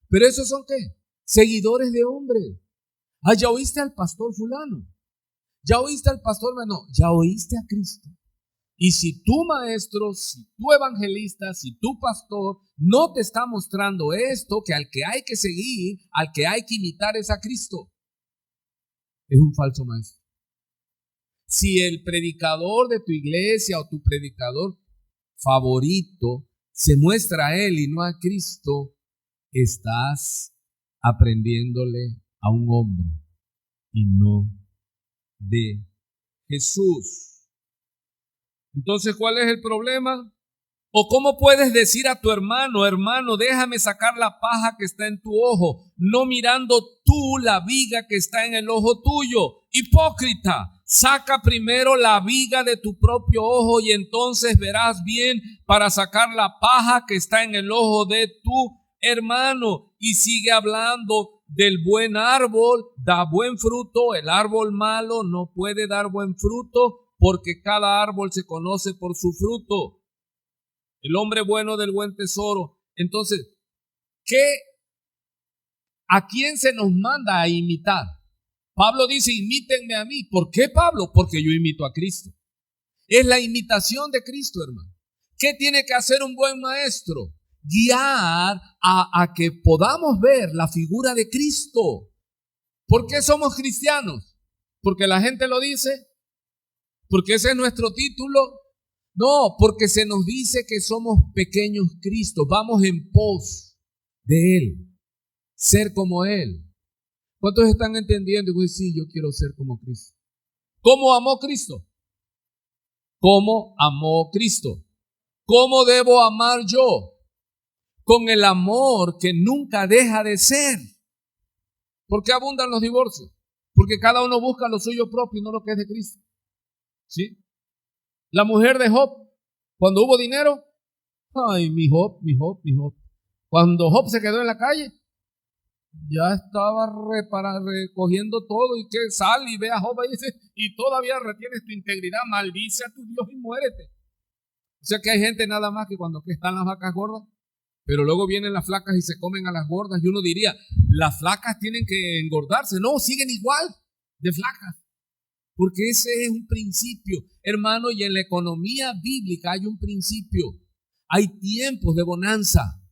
Pero esos son ¿qué? Seguidores de hombres. ¿Ya oíste al pastor fulano? ¿Ya oíste al pastor? No, ya oíste a Cristo. Y si tu maestro, si tu evangelista, si tu pastor no te está mostrando esto, que al que hay que seguir, al que hay que imitar es a Cristo, es un falso maestro. Si el predicador de tu iglesia o tu predicador favorito se muestra a él y no a Cristo, estás aprendiéndole a un hombre y no de Jesús. Entonces, ¿cuál es el problema? ¿O cómo puedes decir a tu hermano, hermano, déjame sacar la paja que está en tu ojo, no mirando tú la viga que está en el ojo tuyo? Hipócrita, saca primero la viga de tu propio ojo y entonces verás bien para sacar la paja que está en el ojo de tu hermano. Y sigue hablando del buen árbol, da buen fruto, el árbol malo no puede dar buen fruto porque cada árbol se conoce por su fruto. El hombre bueno del buen tesoro. Entonces, ¿a quién se nos manda a imitar? Pablo dice, imítenme a mí. ¿Por qué, Pablo? Porque yo imito a Cristo. Es la imitación de Cristo, hermano. ¿Qué tiene que hacer un buen maestro? Guiar a que podamos ver la figura de Cristo. ¿Por qué somos cristianos? ¿Porque la gente lo dice? ¿Porque ese es nuestro título? No, porque se nos dice que somos pequeños Cristo, vamos en pos de Él, ser como Él. ¿Cuántos están entendiendo? Pues sí, yo quiero ser como Cristo. ¿Cómo amó Cristo? ¿Cómo amó Cristo? ¿Cómo debo amar yo? Con el amor que nunca deja de ser. ¿Por qué abundan los divorcios? Porque cada uno busca lo suyo propio y no lo que es de Cristo. ¿Sí? La mujer de Job, cuando hubo dinero, ay, mi Job. Cuando Job se quedó en la calle, ya estaba recogiendo todo y que sal y ve a Job y dice, y todavía retienes tu integridad, maldice a tu Dios y muérete. O sea que hay gente nada más que cuando están las vacas gordas, pero luego vienen las flacas y se comen a las gordas y uno diría, las flacas tienen que engordarse. No, siguen igual de flacas. Porque ese es un principio, hermano, y en la economía bíblica hay un principio. Hay tiempos de bonanza,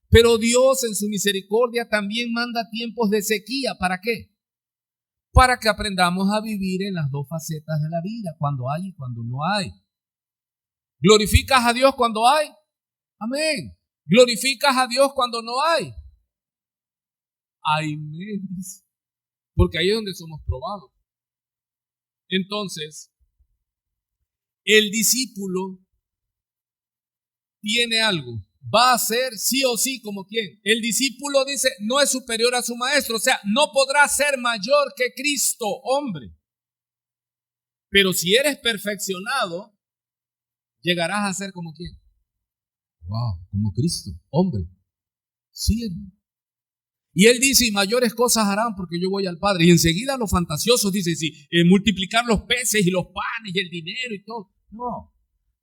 pero Dios en su misericordia también manda tiempos de sequía. ¿Para qué? Para que aprendamos a vivir en las dos facetas de la vida, cuando hay y cuando no hay. ¿Glorificas a Dios cuando hay? Amén. ¿Glorificas a Dios cuando no hay? Amén. Porque ahí es donde somos probados. Entonces, el discípulo tiene algo, va a ser sí o sí como quien. El discípulo dice, no es superior a su maestro, o sea, no podrá ser mayor que Cristo, hombre. Pero si eres perfeccionado, llegarás a ser como quien. Wow, como Cristo, hombre. Sí, hermano. Y él dice, y mayores cosas harán porque yo voy al Padre. Y enseguida los fantasiosos dicen, sí, multiplicar los peces y los panes y el dinero y todo. No,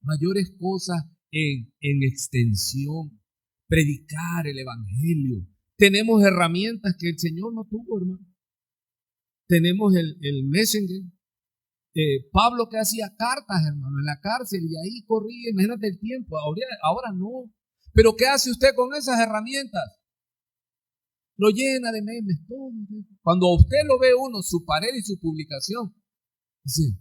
mayores cosas en extensión, predicar el evangelio. Tenemos herramientas que el Señor no tuvo, hermano. Tenemos el Messenger. Pablo que hacía cartas, hermano, en la cárcel y ahí corría, imagínate el tiempo, ahora no. Pero ¿qué hace usted con esas herramientas? Lo llena de memes, todo. Cuando usted lo ve uno, su pared y su publicación, dice,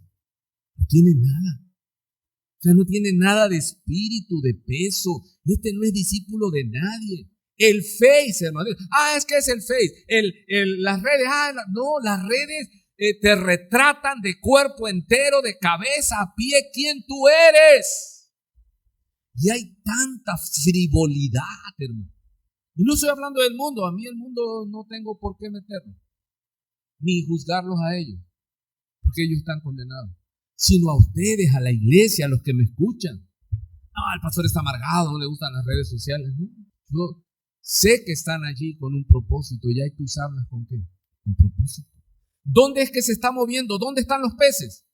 no tiene nada. O sea, no tiene nada de espíritu, de peso. Este no es discípulo de nadie. El Face, hermano. Es que es el Face. Las redes, no, las redes te retratan de cuerpo entero, de cabeza a pie, quién tú eres. Y hay tanta frivolidad, hermano. Y no estoy hablando del mundo, a mí el mundo no tengo por qué meterlo, ni juzgarlos a ellos, porque ellos están condenados, sino a ustedes, a la iglesia, a los que me escuchan. No, el pastor está amargado, no le gustan las redes sociales. No, yo sé que están allí con un propósito y hay que usarlas con ¿qué? Con propósito. ¿Dónde es que se está moviendo? ¿Dónde están los peces?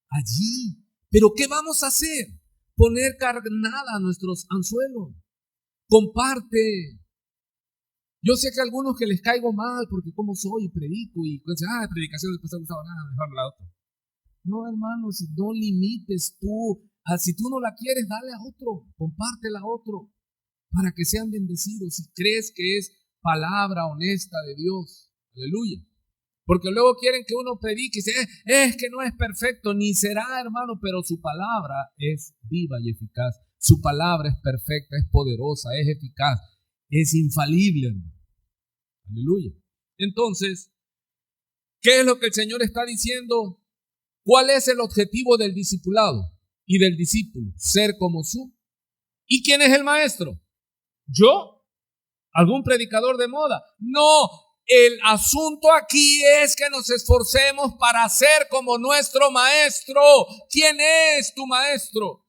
Allí. ¿Pero qué vamos a hacer? Poner carnada a nuestros anzuelos. Comparte. Yo sé que a algunos que les caigo mal porque como soy y predico y dicen, predicación del pastor Gustavo, mejor la otra. No, hermano, si no limites tú, si tú no la quieres, dale a otro, compártela a otro, para que sean bendecidos. Si crees que es palabra honesta de Dios, aleluya. Porque luego quieren que uno predique y dice, es que no es perfecto, ni será, hermano, pero su palabra es viva y eficaz. Su palabra es perfecta, es poderosa, es eficaz, es infalible, hermano. Aleluya. Entonces, ¿qué es lo que el Señor está diciendo? ¿Cuál es el objetivo del discipulado y del discípulo? Ser como su. ¿Y quién es el maestro? ¿Yo? ¿Algún predicador de moda? No, el asunto aquí es que nos esforcemos para ser como nuestro maestro. ¿Quién es tu maestro?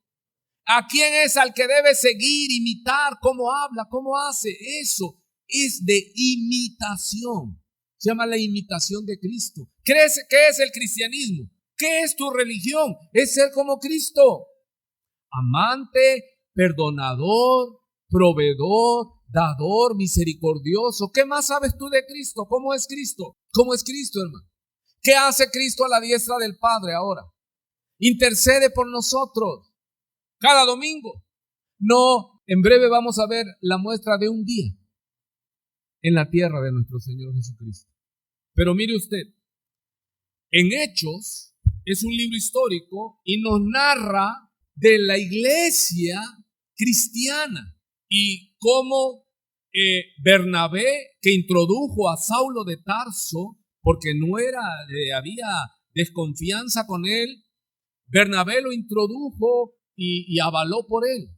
¿A quién es al que debes seguir, imitar? ¿Cómo habla? ¿Cómo hace? Eso es de imitación. Se llama la imitación de Cristo. ¿Qué es el cristianismo? ¿Qué es tu religión? Es ser como Cristo. Amante, perdonador, proveedor, dador, misericordioso. ¿Qué más sabes tú de Cristo? ¿Cómo es Cristo? ¿Cómo es Cristo, hermano? ¿Qué hace Cristo a la diestra del Padre ahora? Intercede por nosotros cada domingo. No, en breve vamos a ver la muestra de un día en la tierra de nuestro Señor Jesucristo. Pero mire usted, en Hechos es un libro histórico y nos narra de la iglesia cristiana y cómo Bernabé, que introdujo a Saulo de Tarso, porque había desconfianza con él, Bernabé lo introdujo y avaló por él.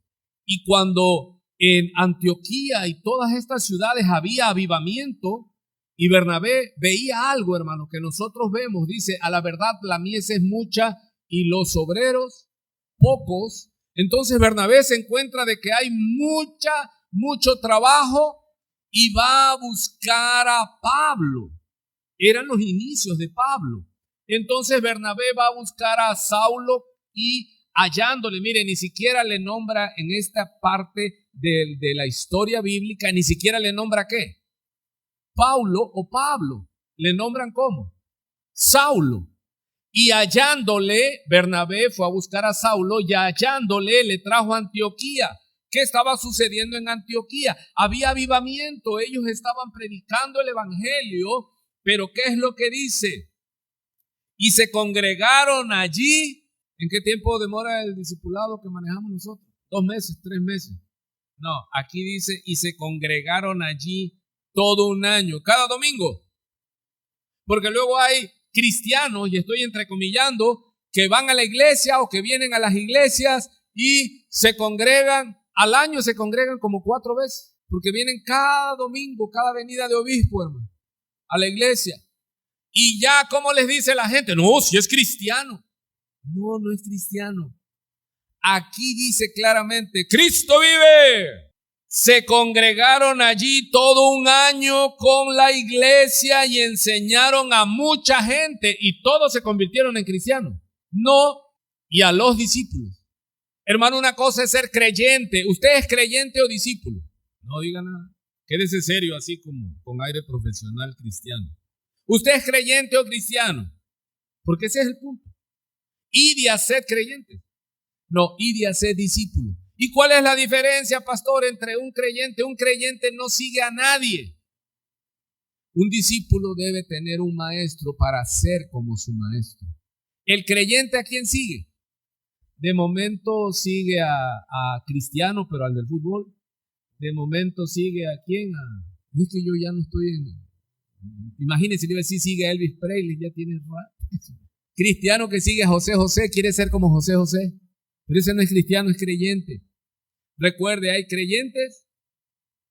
Y cuando en Antioquía y todas estas ciudades había avivamiento, y Bernabé veía algo, hermano, que nosotros vemos, dice, a la verdad la mies es mucha y los obreros pocos. Entonces Bernabé se encuentra de que hay mucho trabajo y va a buscar a Pablo. Eran los inicios de Pablo. Entonces Bernabé va a buscar a Saulo y hallándole, mire, ni siquiera le nombra en esta parte de la historia bíblica, ni siquiera le nombra ¿qué? Paulo o Pablo. Le nombran ¿cómo? Saulo. Y hallándole, Bernabé fue a buscar a Saulo y hallándole le trajo a Antioquía. ¿Qué estaba sucediendo en Antioquía? Había avivamiento, ellos estaban predicando el evangelio, pero ¿qué es lo que dice? Y se congregaron allí. ¿En qué tiempo demora el discipulado que manejamos nosotros? 2 meses, 3 meses. No, aquí dice, y se congregaron allí todo un año, cada domingo. Porque luego hay cristianos, y estoy entrecomillando, que van a la iglesia o que vienen a las iglesias y se congregan, al año se congregan como 4 veces, porque vienen cada domingo, cada venida de obispo, hermano, a la iglesia. Y ya, ¿cómo les dice la gente? No, si es cristiano. No, no es cristiano. Aquí dice claramente, Cristo vive. Se congregaron allí todo un año con la iglesia y enseñaron a mucha gente y todos se convirtieron en cristianos. No, y a los discípulos. Hermano, una cosa es ser creyente. ¿Usted es creyente o discípulo? No diga nada. Quédese serio así como con aire profesional cristiano. ¿Usted es creyente o cristiano? Porque ese es el punto. Id a ser creyente. No, id a ser discípulo. ¿Y cuál es la diferencia, pastor, entre un creyente? Un creyente no sigue a nadie. Un discípulo debe tener un maestro para ser como su maestro. ¿El creyente a quién sigue? De momento sigue a Cristiano, pero al del fútbol. De momento sigue a quién. Es que yo ya no estoy en... Imagínense, le iba a decir, sigue a Elvis Presley, ya tiene rato. Cristiano que sigue a José José, quiere ser como José José. Pero ese no es cristiano, es creyente. Recuerde, hay creyentes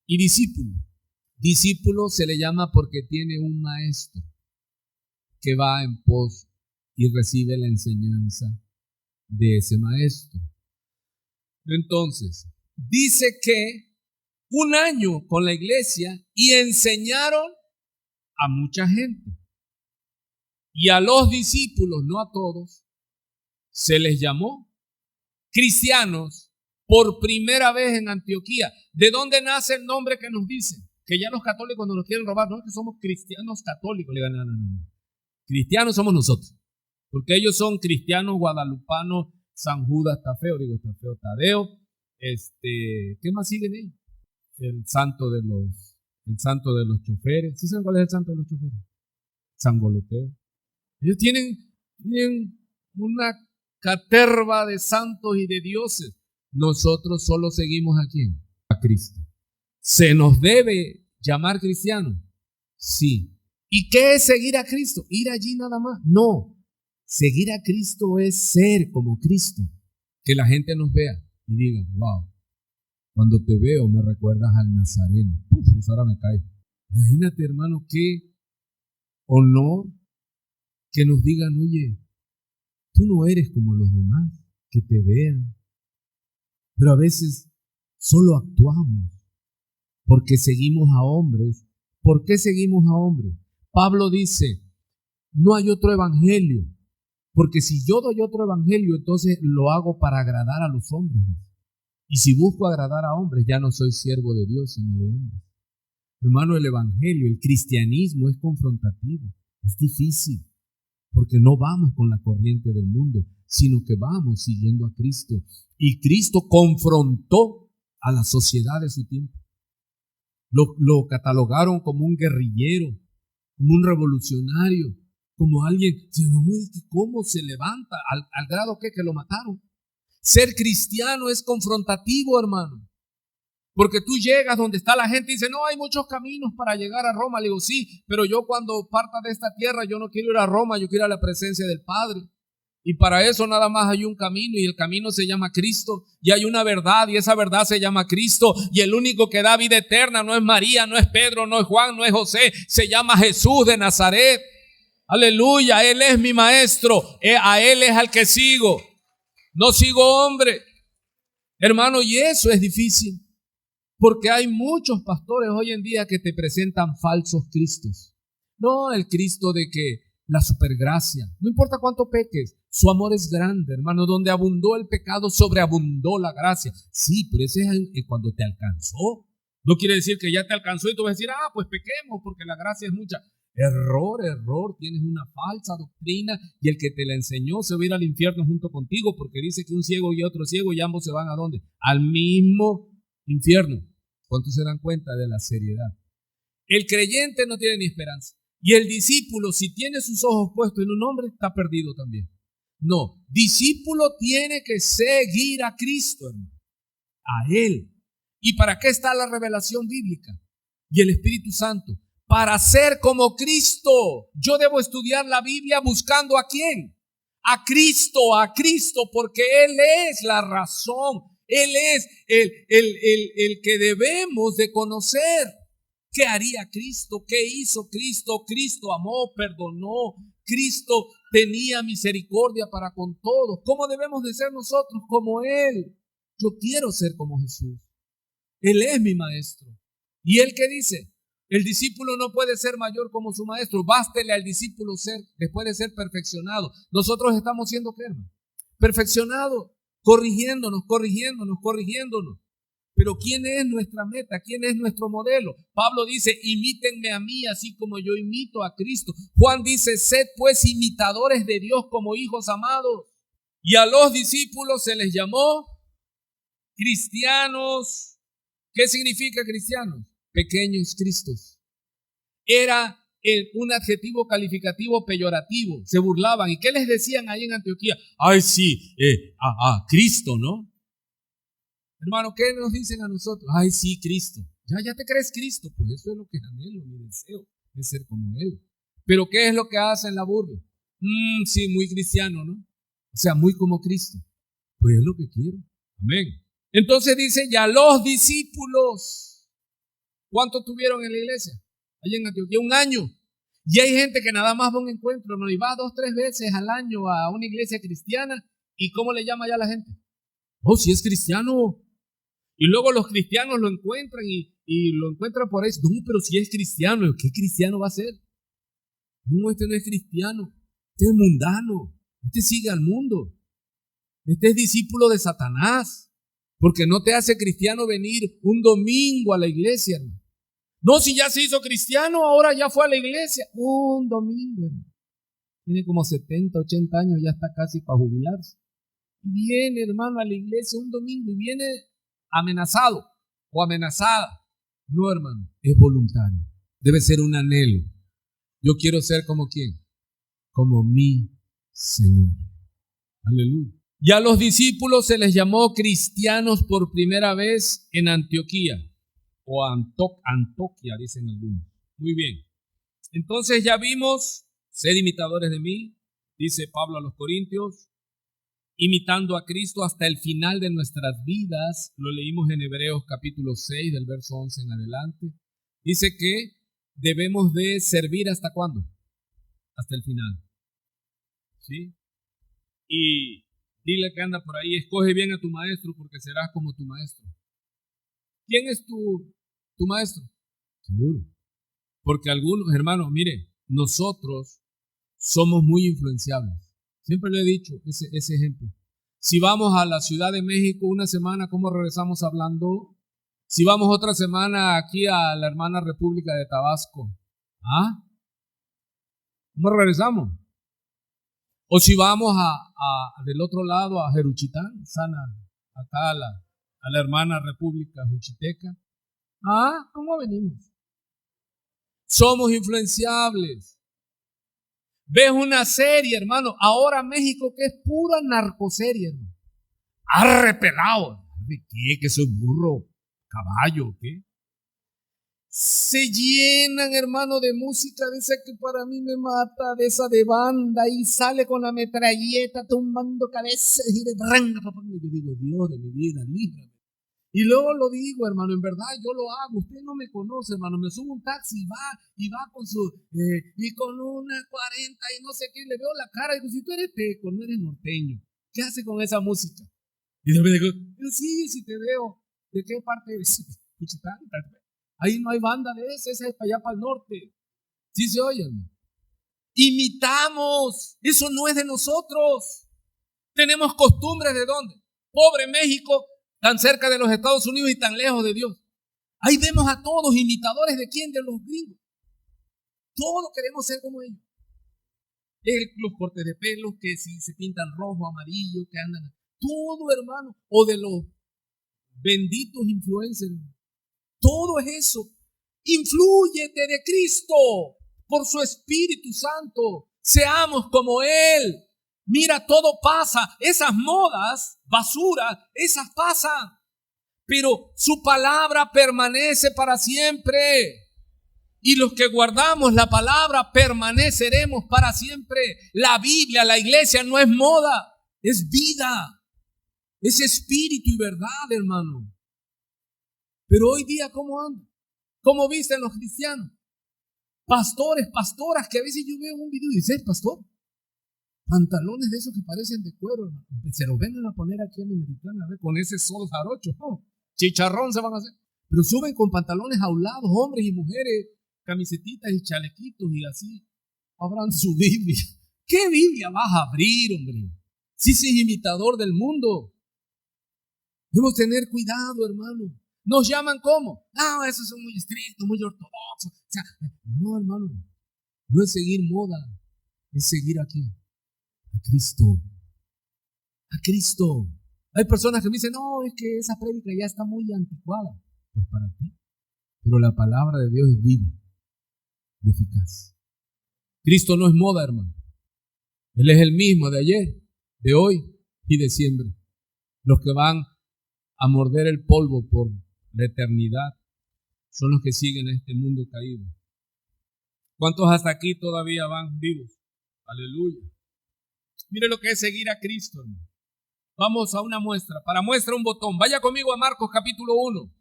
y discípulos. Discípulo se le llama porque tiene un maestro que va en pos y recibe la enseñanza de ese maestro. Entonces, dice que un año con la iglesia y enseñaron a mucha gente. Y a los discípulos, no a todos, se les llamó cristianos por primera vez en Antioquía. ¿De dónde nace el nombre que nos dicen? Que ya los católicos nos quieren robar. No es que somos cristianos católicos. Le digan, no. Cristianos somos nosotros. Porque ellos son cristianos guadalupanos. San Judas Tadeo, Tadeo. ¿Qué más siguen ellos? El santo de los choferes. ¿Sí saben cuál es el santo de los choferes? San Goloteo. Ellos tienen una caterva de santos y de dioses. Nosotros solo seguimos a ¿quién? A Cristo. ¿Se nos debe llamar cristianos? Sí. ¿Y qué es seguir a Cristo? ¿Ir allí nada más? No. Seguir a Cristo es ser como Cristo. Que la gente nos vea y diga, wow, cuando te veo me recuerdas al Nazareno. Eso ahora me cae. Imagínate, hermano, qué honor que nos digan, oye, tú no eres como los demás, que te vean. Pero a veces solo actuamos porque seguimos a hombres. ¿Por qué seguimos a hombres? Pablo dice, no hay otro evangelio, porque si yo doy otro evangelio, entonces lo hago para agradar a los hombres. Y si busco agradar a hombres, ya no soy siervo de Dios, sino de hombres. Hermano, el evangelio, el cristianismo es confrontativo, es difícil, porque no vamos con la corriente del mundo, sino que vamos siguiendo a Cristo. Y Cristo confrontó a la sociedad de su tiempo. Lo catalogaron como un guerrillero, como un revolucionario, como alguien, ¿cómo se levanta? Al grado que lo mataron. Ser cristiano es confrontativo, hermano. Porque tú llegas donde está la gente y dice, no, hay muchos caminos para llegar a Roma. Le digo, sí, pero yo cuando parta de esta tierra, yo no quiero ir a Roma, yo quiero ir a la presencia del Padre. Y para eso nada más hay un camino, y el camino se llama Cristo, y hay una verdad, y esa verdad se llama Cristo, y el único que da vida eterna no es María, no es Pedro, no es Juan, no es José, se llama Jesús de Nazaret. Aleluya, Él es mi maestro, a Él es al que sigo, no sigo hombre. Hermano, y eso es difícil, porque hay muchos pastores hoy en día que te presentan falsos cristos. No el Cristo de que la supergracia, no importa cuánto peques, su amor es grande, hermano. Donde abundó el pecado, sobreabundó la gracia. Sí, pero ese es cuando te alcanzó. No quiere decir que ya te alcanzó y tú vas a decir, pues pequemos porque la gracia es mucha. Error, tienes una falsa doctrina y el que te la enseñó se va a ir al infierno junto contigo, porque dice que un ciego y otro ciego y ambos se van ¿a dónde? Al mismo infierno. ¿Cuántos se dan cuenta de la seriedad? El creyente no tiene ni esperanza. Y el discípulo, si tiene sus ojos puestos en un hombre, está perdido también. No, discípulo tiene que seguir a Cristo, hermano, a Él. ¿Y para qué está la revelación bíblica y el Espíritu Santo? Para ser como Cristo. Yo debo estudiar la Biblia buscando ¿a quién? A Cristo, porque Él es la razón. Él es el que debemos de conocer. ¿Qué haría Cristo? ¿Qué hizo Cristo? Cristo amó, perdonó. Cristo tenía misericordia para con todos. ¿Cómo debemos de ser nosotros? Como Él. Yo quiero ser como Jesús. Él es mi maestro. ¿Y Él qué dice? El discípulo no puede ser mayor como su maestro. Bástele al discípulo ser, después de ser perfeccionado. Nosotros estamos siendo ¿qué, hermano? Perfeccionados, corrigiéndonos. Pero ¿quién es nuestra meta? ¿Quién es nuestro modelo? Pablo dice, imítenme a mí así como yo imito a Cristo. Juan dice, sed pues imitadores de Dios como hijos amados. Y a los discípulos se les llamó cristianos. ¿Qué significa cristianos? Pequeños Cristos. Era un adjetivo calificativo peyorativo. Se burlaban. ¿Y qué les decían ahí en Antioquía? Ay, sí, Cristo, ¿no? Hermano, ¿qué nos dicen a nosotros? Ay, sí, Cristo. Ya te crees Cristo. Pues eso es lo que anhelo, mi deseo, es ser como Él. Pero ¿qué es lo que hacen la burla? Sí, muy cristiano, ¿no? O sea, muy como Cristo. Pues es lo que quiero. Amén. Entonces dice, ya los discípulos, ¿cuánto tuvieron en la iglesia? Allá en Antioquía, 1 año. Y hay gente que nada más va a un encuentro, ¿no? Y va 2, 3 veces al año a una iglesia cristiana. ¿Y cómo le llama ya la gente? Oh, si es cristiano. Y luego los cristianos lo encuentran y lo encuentran por eso. No, pero si es cristiano, ¿qué cristiano va a ser? No, este no es cristiano. Este es mundano. Este sigue al mundo. Este es discípulo de Satanás. Porque no te hace cristiano venir un domingo a la iglesia, hermano. No, si ya se hizo cristiano, ahora ya fue a la iglesia. Un domingo, hermano. Tiene como 70, 80 años, ya está casi para jubilarse. Viene, hermano, a la iglesia un domingo y viene amenazado o amenazada. No, hermano, es voluntario. Debe ser un anhelo. Yo quiero ser como ¿quién? Como mi Señor. Aleluya. Y a los discípulos se les llamó cristianos por primera vez en Antioquía o Antoquia, dicen algunos. Muy bien. Entonces ya vimos, sed imitadores de mí, dice Pablo a los Corintios, imitando a Cristo hasta el final de nuestras vidas. Lo leímos en Hebreos capítulo 6, del verso 11 en adelante. Dice que debemos de servir ¿hasta cuándo? Hasta el final. ¿Sí? Y dile que anda por ahí, escoge bien a tu maestro porque serás como tu maestro. ¿Quién es tu maestro? Seguro. Porque algunos, hermanos, mire, nosotros somos muy influenciables. Siempre le he dicho ese ejemplo. Si vamos a la Ciudad de México una semana, ¿cómo regresamos hablando? Si vamos otra semana aquí a la hermana República de Tabasco, ¿ah? ¿Cómo regresamos? O si vamos del otro lado a Jeruchitán, acá a la hermana República Juchiteca, ¿ah? ¿Cómo venimos? Somos influenciables. Ves una serie, hermano, ahora México que es pura narcoserie, hermano. Arrepelado. ¿De qué? ¿Que soy burro? ¿Caballo? ¿Qué? Se llenan, hermano, de música de esa que para mí me mata, de esa de banda, y sale con la metralleta tumbando cabezas y de branga, papá. Yo digo, Dios de mi vida, líbrame. Y luego lo digo, hermano, en verdad yo lo hago. Usted no me conoce, hermano. Me subo a un taxi y va con y con una 40 y no sé qué. Le veo la cara y digo, si tú eres teco, no eres norteño, ¿qué hace con esa música? Y yo me digo, sí te veo. ¿De qué parte eres? Cuchitán. Ahí no hay banda de esa es para allá, para el norte. Sí se oye, hermano. Imitamos. Eso no es de nosotros. Tenemos costumbres de dónde. Pobre México, tan cerca de los Estados Unidos y tan lejos de Dios. Ahí vemos a todos imitadores de quién, de los gringos. Todos queremos ser como ellos. Los cortes de pelo, que si se pintan rojo, amarillo, que andan. Todo, hermano. O de los benditos influencers. Todo es eso. Inflúyete de Cristo por su Espíritu Santo. Seamos como Él. Mira, todo pasa. Esas modas, basura, esas pasan. Pero su palabra permanece para siempre. Y los que guardamos la palabra permaneceremos para siempre. La Biblia, la iglesia no es moda, es vida. Es espíritu y verdad, hermano. Pero hoy día, ¿cómo andan? ¿Cómo visten los cristianos? Pastores, pastoras, que a veces yo veo un video y dice, pastor, pantalones de esos que parecen de cuero, hermano. Se los vengan a poner aquí a Minatitlán, a ver, con ese sol jarocho, ¿no? Chicharrón se van a hacer. Pero suben con pantalones jaulados, hombres y mujeres, camisetitas y chalequitos y así. Abran su Biblia. ¿Qué Biblia vas a abrir, hombre? Si es imitador del mundo. Debemos tener cuidado, hermano. Nos llaman ¿cómo? No, esos son muy estrictos, muy ortodoxos. O sea, no, hermano. No es seguir moda. Es seguir a quién. A Cristo. A Cristo. Hay personas que me dicen, no, es que esa prédica ya está muy anticuada. Pues para ti. Pero la palabra de Dios es viva y eficaz. Cristo no es moda, hermano. Él es el mismo de ayer, de hoy y de siempre. Los que van a morder el polvo por la eternidad son los que siguen este mundo caído. ¿Cuántos hasta aquí todavía van vivos? Aleluya. Mire lo que es seguir a Cristo, hermano. Vamos a una muestra. Para muestra un botón. Vaya conmigo a Marcos capítulo 1.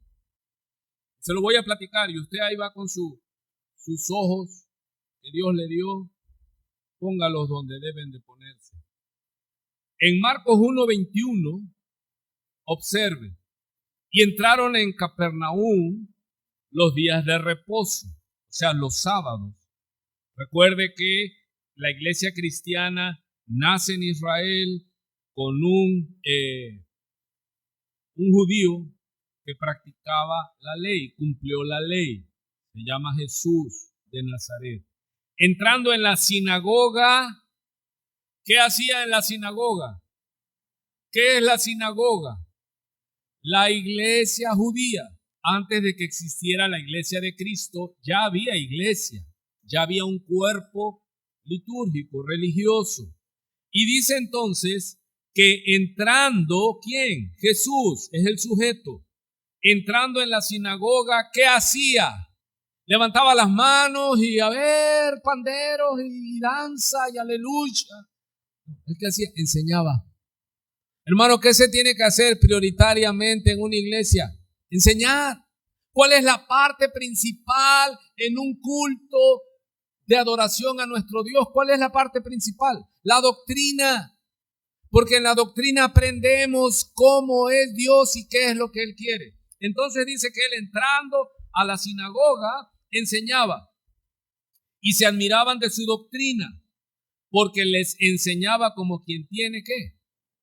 Se lo voy a platicar y usted ahí va con sus ojos que Dios le dio. Póngalos donde deben de ponerse. En Marcos 1:21, observe. Y entraron en Capernaum los días de reposo, o sea, los sábados. Recuerde que la iglesia cristiana nace en Israel con un judío que practicaba la ley, cumplió la ley. Se llama Jesús de Nazaret. Entrando en la sinagoga, ¿qué hacía en la sinagoga? ¿Qué es la sinagoga? La iglesia judía. Antes de que existiera la iglesia de Cristo, ya había iglesia, ya había un cuerpo litúrgico, religioso. Y dice entonces que entrando, ¿quién? Jesús es el sujeto. Entrando en la sinagoga, ¿qué hacía? Levantaba las manos y a ver, panderos y danza y aleluya. ¿El que hacía? Enseñaba. Hermano, ¿qué se tiene que hacer prioritariamente en una iglesia? Enseñar. ¿Cuál es la parte principal en un culto de adoración a nuestro Dios? ¿Cuál es la parte principal? La doctrina. Porque en la doctrina aprendemos cómo es Dios y qué es lo que Él quiere. Entonces dice que Él, entrando a la sinagoga, enseñaba. Y se admiraban de su doctrina, porque les enseñaba como quien tiene ¿qué?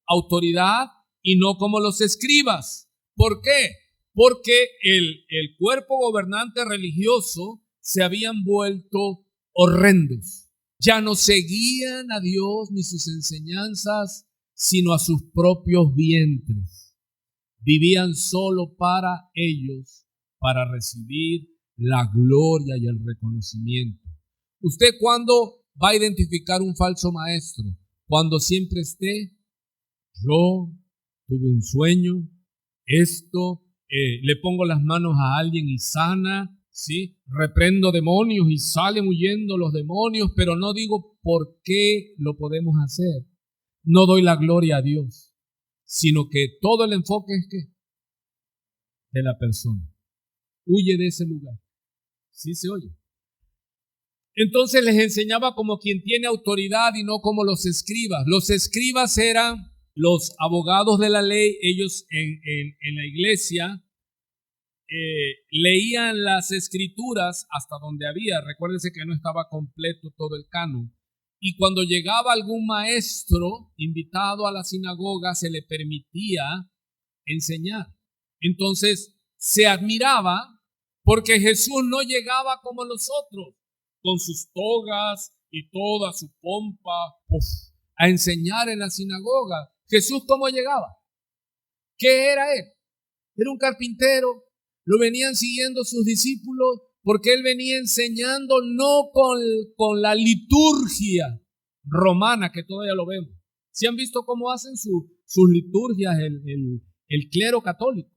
Autoridad, y no como los escribas. ¿Por qué? Porque el cuerpo gobernante religioso se habían vuelto horrendos. Ya no seguían a Dios ni sus enseñanzas, sino a sus propios vientres. Vivían solo para ellos, para recibir la gloria y el reconocimiento. ¿Usted cuándo va a identificar un falso maestro? Cuando siempre esté, yo tuve un sueño, le pongo las manos a alguien y sana, ¿sí? Reprendo demonios y salen huyendo los demonios, pero no digo por qué lo podemos hacer. No doy la gloria a Dios, sino que todo el enfoque es ¿qué? De la persona. Huye de ese lugar. ¿Sí se oye? Entonces les enseñaba como quien tiene autoridad y no como los escribas. Los escribas eran los abogados de la ley. Ellos en la iglesia leían las escrituras hasta donde había. Recuérdense que no estaba completo todo el canon. Y cuando llegaba algún maestro invitado a la sinagoga, se le permitía enseñar. Entonces se admiraba porque Jesús no llegaba como los otros, con sus togas y toda su pompa, a enseñar en la sinagoga. Jesús, ¿cómo llegaba? ¿Qué era él? Era un carpintero. Lo venían siguiendo sus discípulos porque él venía enseñando no con la liturgia romana, que todavía lo vemos. ¿Sí han visto cómo hacen sus liturgias el clero católico?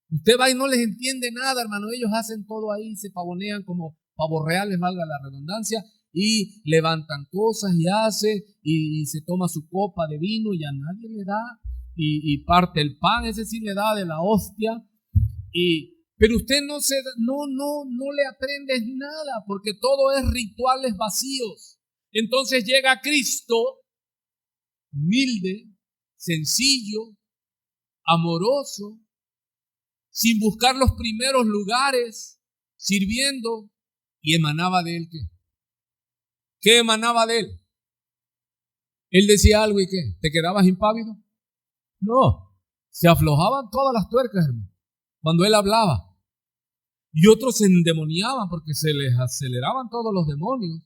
Usted va y no les entiende nada, hermano. Ellos hacen todo ahí, se pavonean como pavos reales, valga la redundancia, y levantan cosas y hace, y se toma su copa de vino y a nadie le da, y parte el pan, ese sí le da de la hostia, pero usted no le aprendes nada, porque todo es rituales vacíos. Entonces llega Cristo, humilde, sencillo, amoroso, sin buscar los primeros lugares, sirviendo, y emanaba de él ¿qué? ¿Qué emanaba de él? Él decía algo y ¿qué? ¿Te quedabas impávido? No, se aflojaban todas las tuercas, hermano, cuando él hablaba. Y otros se endemoniaban porque se les aceleraban todos los demonios.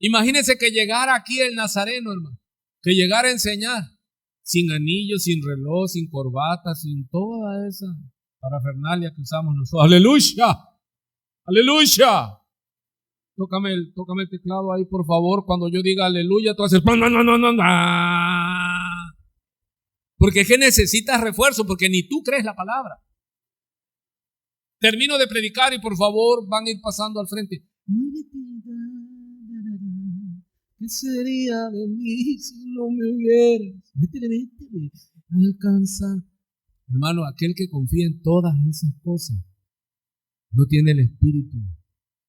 Imagínense que llegara aquí el nazareno, hermano, que llegara a enseñar, sin anillo, sin reloj, sin corbata, sin toda esa parafernalia que usamos nosotros. ¡Aleluya! ¡Aleluya! Tócame el teclado ahí, por favor. Cuando yo diga aleluya, tú haces... Porque es que necesitas refuerzo, porque ni tú crees la palabra. Termino de predicar y por favor van a ir pasando al frente. ¿Qué sería de mí si no me hubieras? Métele. Alcanza. Hermano, aquel que confía en todas esas cosas no tiene el espíritu.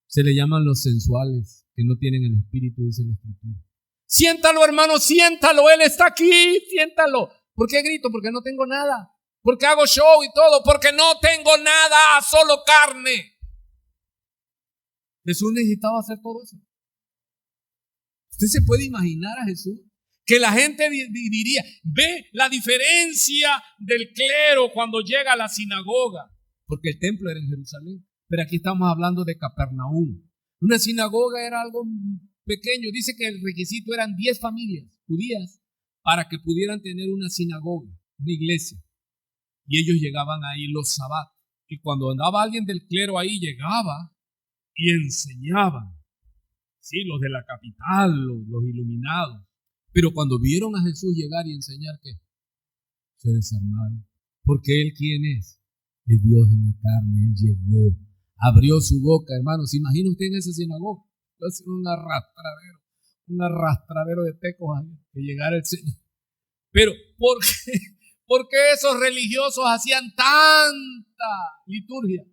Se le llaman los sensuales, que no tienen el espíritu, dice la Escritura. Siéntalo, hermano, siéntalo. Él está aquí, siéntalo. ¿Por qué grito? Porque no tengo nada. Porque hago show y todo. Porque no tengo nada, solo carne. Jesús necesitaba hacer todo eso. ¿Usted se puede imaginar a Jesús? Que la gente diría, ve la diferencia del clero cuando llega a la sinagoga. Porque el templo era en Jerusalén. Pero aquí estamos hablando de Capernaum. Una sinagoga era algo pequeño. Dice que el requisito eran 10 familias judías para que pudieran tener una sinagoga, una iglesia. Y ellos llegaban ahí los sabat. Y cuando andaba alguien del clero ahí, llegaba y enseñaban. Sí, los de la capital, los iluminados. Pero cuando vieron a Jesús llegar y enseñar, ¿qué? Se desarmaron. Porque Él, ¿quién es? Es Dios en la carne. Él llegó Abrió su boca, hermanos. ¿Se imagina usted en esa sinagoga? Va a ser un arrastradero de tecos ahí, que llegara el Señor. Pero, ¿por qué esos religiosos hacían tanta liturgia?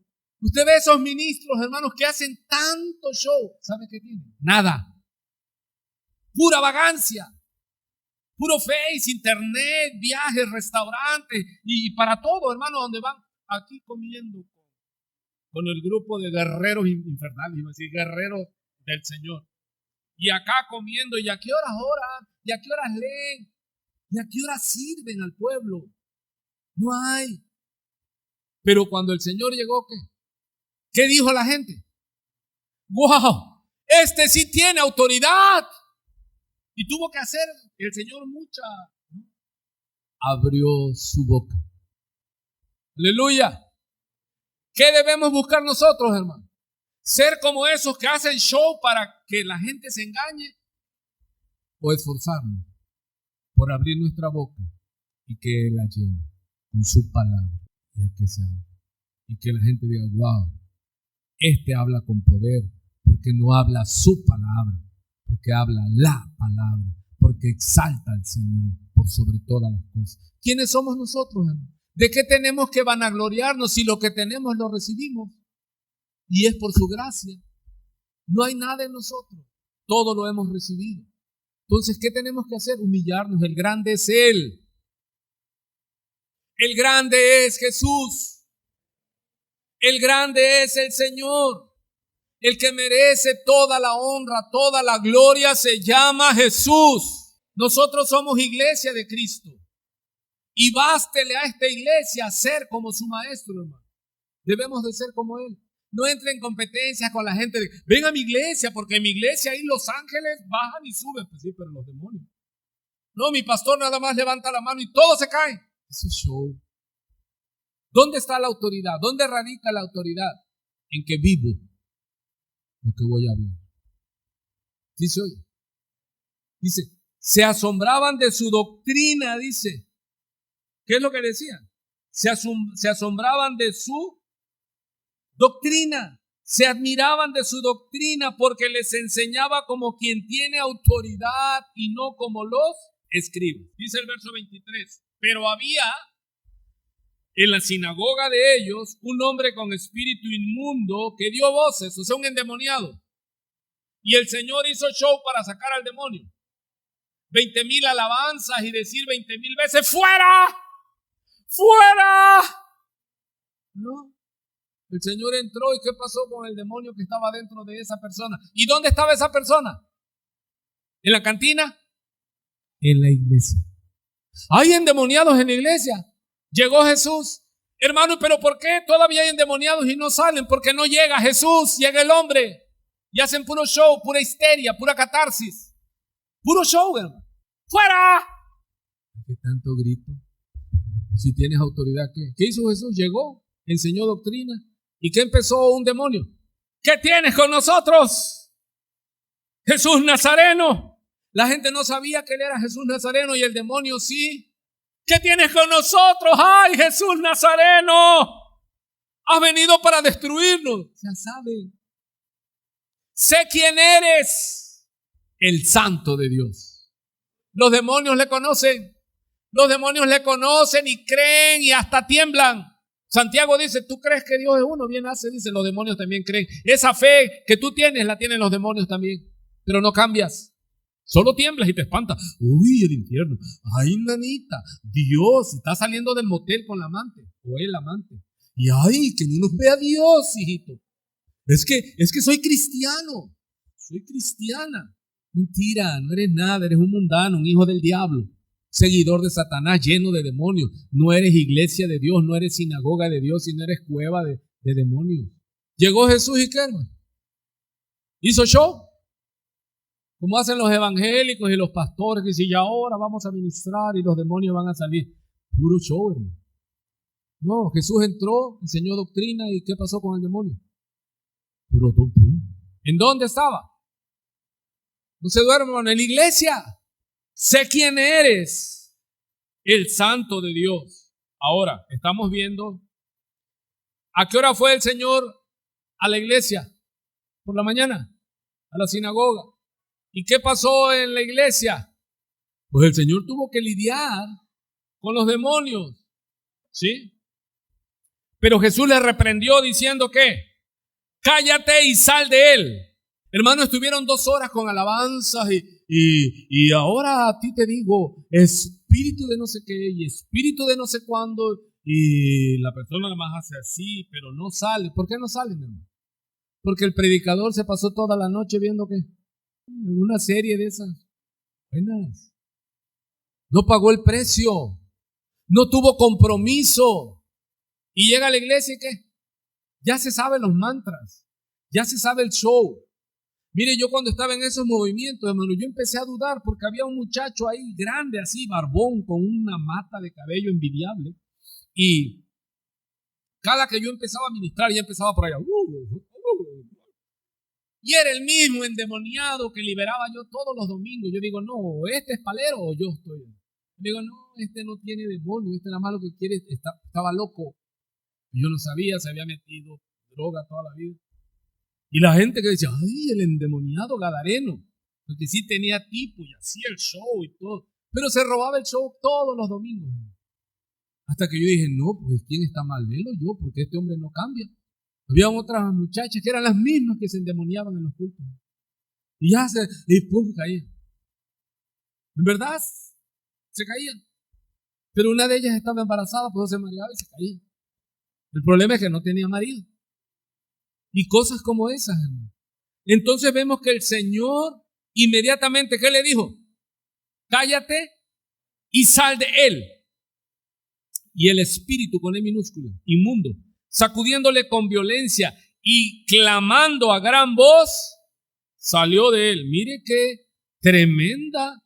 Usted ve esos ministros, hermanos, que hacen tanto show. ¿Sabe qué tienen? Nada. Pura vagancia. Puro Face, internet, viajes, restaurantes y para todo, hermano, donde van aquí comiendo con el grupo de guerreros infernales, iba a decir, guerreros del Señor. Y acá comiendo, ¿y a qué horas oran? ¿Y a qué horas leen? ¿Y a qué horas sirven al pueblo? No hay. Pero cuando el Señor llegó, ¿qué dijo la gente? ¡Wow! Este sí tiene autoridad. Y tuvo que hacer el Señor mucha. Abrió su boca. Aleluya. ¿Qué debemos buscar nosotros, hermano? ¿Ser como esos que hacen show para que la gente se engañe? ¿O esforzarnos por abrir nuestra boca y que Él la llene con su palabra y a que se hable? Y que la gente diga, wow, este habla con poder porque no habla su palabra, porque habla la palabra, porque exalta al Señor por sobre todas las cosas. ¿Quiénes somos nosotros, hermano? ¿De qué tenemos que vanagloriarnos si lo que tenemos lo recibimos? Y es por su gracia. No hay nada en nosotros. Todo lo hemos recibido. Entonces, ¿qué tenemos que hacer? Humillarnos. El grande es Él. El grande es Jesús. El grande es el Señor. El que merece toda la honra, toda la gloria se llama Jesús. Nosotros somos iglesia de Cristo. Y bástele a esta iglesia ser como su maestro, hermano. Debemos de ser como Él. No entre en competencias con la gente de, ven a mi iglesia, porque en mi iglesia ahí los ángeles bajan y suben. Pues sí, pero los demonios. No, mi pastor nada más levanta la mano y todo se cae. Ese es show. ¿Dónde está la autoridad? ¿Dónde radica la autoridad? En que vivo lo que voy a hablar. Dice hoy. Dice, se asombraban de su doctrina, dice. ¿Qué es lo que decían? Se asombraban de su doctrina. Se admiraban de su doctrina porque les enseñaba como quien tiene autoridad y no como los escribas. Dice el verso 23. Pero había en la sinagoga de ellos un hombre con espíritu inmundo que dio voces, o sea, un endemoniado. Y el Señor hizo show para sacar al demonio. 20,000 alabanzas y decir 20,000 veces, ¡fuera! ¡Fuera! No. El Señor entró y ¿qué pasó con el demonio que estaba dentro de esa persona? ¿Y dónde estaba esa persona? ¿En la cantina? En la iglesia. ¿Hay endemoniados en la iglesia? Llegó Jesús. Hermano, ¿pero por qué todavía hay endemoniados y no salen? Porque no llega Jesús, llega el hombre. Y hacen puro show, pura histeria, pura catarsis. Puro show, hermano. ¡Fuera! ¿Qué tanto grito? Si tienes autoridad, ¿qué? ¿Qué hizo Jesús? Llegó, enseñó doctrina. ¿Y qué empezó un demonio? ¿Qué tienes con nosotros? Jesús Nazareno. La gente no sabía que él era Jesús Nazareno y el demonio sí. ¿Qué tienes con nosotros? ¡Ay, Jesús Nazareno! Has venido para destruirnos. Ya saben. Sé quién eres. El Santo de Dios. Los demonios le conocen. Los demonios le conocen y creen y hasta tiemblan. Santiago dice, ¿tú crees que Dios es uno? Bien hace, dice, los demonios también creen. Esa fe que tú tienes, la tienen los demonios también. Pero no cambias. Solo tiemblas y te espantas. Uy, el infierno. Ay, nanita. Dios, está saliendo del motel con la amante. O el amante. Y ay, que no nos vea Dios, hijito. Es que soy cristiano. Soy cristiana. Mentira, no eres nada, eres un mundano, un hijo del diablo. Seguidor de Satanás, lleno de demonios. No eres iglesia de Dios, no eres sinagoga de Dios, sino eres cueva de demonios. Llegó Jesús y ¿qué, hermano? Hizo show. Como hacen los evangélicos y los pastores, que dicen, y ahora vamos a ministrar y los demonios van a salir. Puro show, hermano. No, Jesús entró, enseñó doctrina y ¿qué pasó con el demonio? Puro pum. ¿En dónde estaba? No se duerme, hermano, en la iglesia. Sé quién eres, el Santo de Dios. Ahora, estamos viendo a qué hora fue el Señor a la iglesia por la mañana, a la sinagoga. ¿Y qué pasó en la iglesia? Pues el Señor tuvo que lidiar con los demonios, ¿sí? Pero Jesús le reprendió diciendo que cállate y sal de él. Hermano, estuvieron 2 horas con alabanzas y ahora a ti te digo, espíritu de no sé qué y espíritu de no sé cuándo, y la persona nada más hace así, pero no sale. ¿Por qué no sale, hermano? Porque el predicador se pasó toda la noche viendo que una serie de esas buenas. No pagó el precio, no tuvo compromiso. Y llega a la iglesia y ¿qué? Ya se saben los mantras, ya se sabe el show. Mire, yo cuando estaba en esos movimientos, hermano, yo empecé a dudar porque había un muchacho ahí grande, así, barbón, con una mata de cabello envidiable. Y cada que yo empezaba a ministrar, ya empezaba por allá. Y era el mismo endemoniado que liberaba yo todos los domingos. Yo digo, no, este es palero o yo estoy. Digo, no, este no tiene demonio, este nada más lo que quiere, estaba loco. Yo no sabía, se había metido droga toda la vida. Y la gente que decía, ay, el endemoniado gadareno, porque sí tenía tipo y hacía el show y todo, pero se robaba el show todos los domingos. Hasta que yo dije, no, pues ¿quién está mal? Él o yo, porque este hombre no cambia. Había otras muchachas que eran las mismas que se endemoniaban en los cultos. Y pum, caían. En verdad, se caían. Pero una de ellas estaba embarazada, pues se mareaba y se caía. El problema es que no tenía marido. Y cosas como esas, hermano. Entonces vemos que el Señor inmediatamente, ¿qué le dijo? Cállate y sal de él. Y el espíritu, con E minúscula, inmundo, sacudiéndole con violencia y clamando a gran voz, salió de él. Mire qué tremenda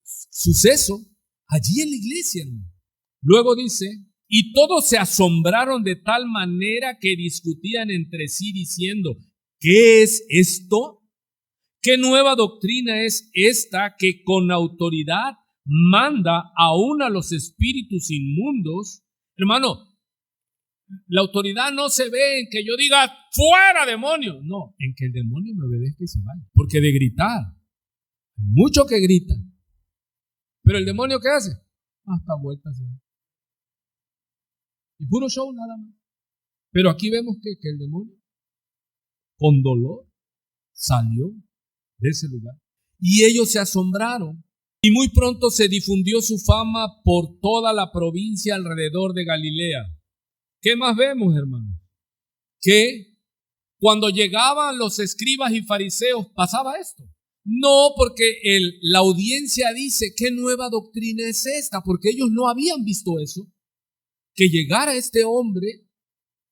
suceso allí en la iglesia, hermano. Luego dice, y todos se asombraron de tal manera que discutían entre sí diciendo, ¿qué es esto? ¿Qué nueva doctrina es esta que con autoridad manda aún a los espíritus inmundos? Hermano, la autoridad no se ve en que yo diga, fuera demonio. No, en que el demonio me obedezca y se vaya. Porque de gritar, mucho que grita. Pero el demonio, ¿qué hace? Hasta vueltas se da. Y puro show nada más. Pero aquí vemos que el demonio, con dolor, salió de ese lugar. Y ellos se asombraron. Y muy pronto se difundió su fama por toda la provincia alrededor de Galilea. ¿Qué más vemos, hermano? Que cuando llegaban los escribas y fariseos pasaba esto. No, porque la audiencia dice, ¿qué nueva doctrina es esta? Porque ellos no habían visto eso. Que llegara este hombre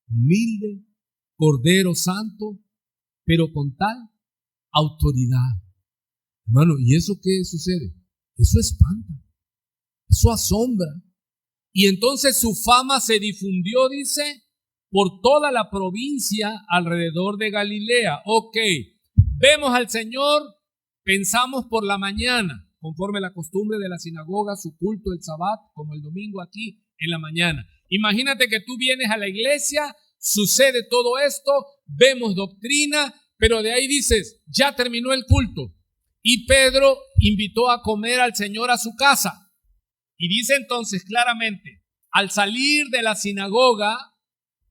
humilde, Cordero Santo, pero con tal autoridad. Hermano, ¿y eso qué sucede? Eso espanta, eso asombra. Y entonces su fama se difundió, dice, por toda la provincia alrededor de Galilea. Ok, vemos al Señor, pensamos por la mañana, conforme la costumbre de la sinagoga, su culto el Sabbat, como el domingo aquí en la mañana. Imagínate que tú vienes a la iglesia, sucede todo esto, vemos doctrina, pero de ahí dices, ya terminó el culto. Y Pedro invitó a comer al Señor a su casa. Y dice entonces claramente, al salir de la sinagoga,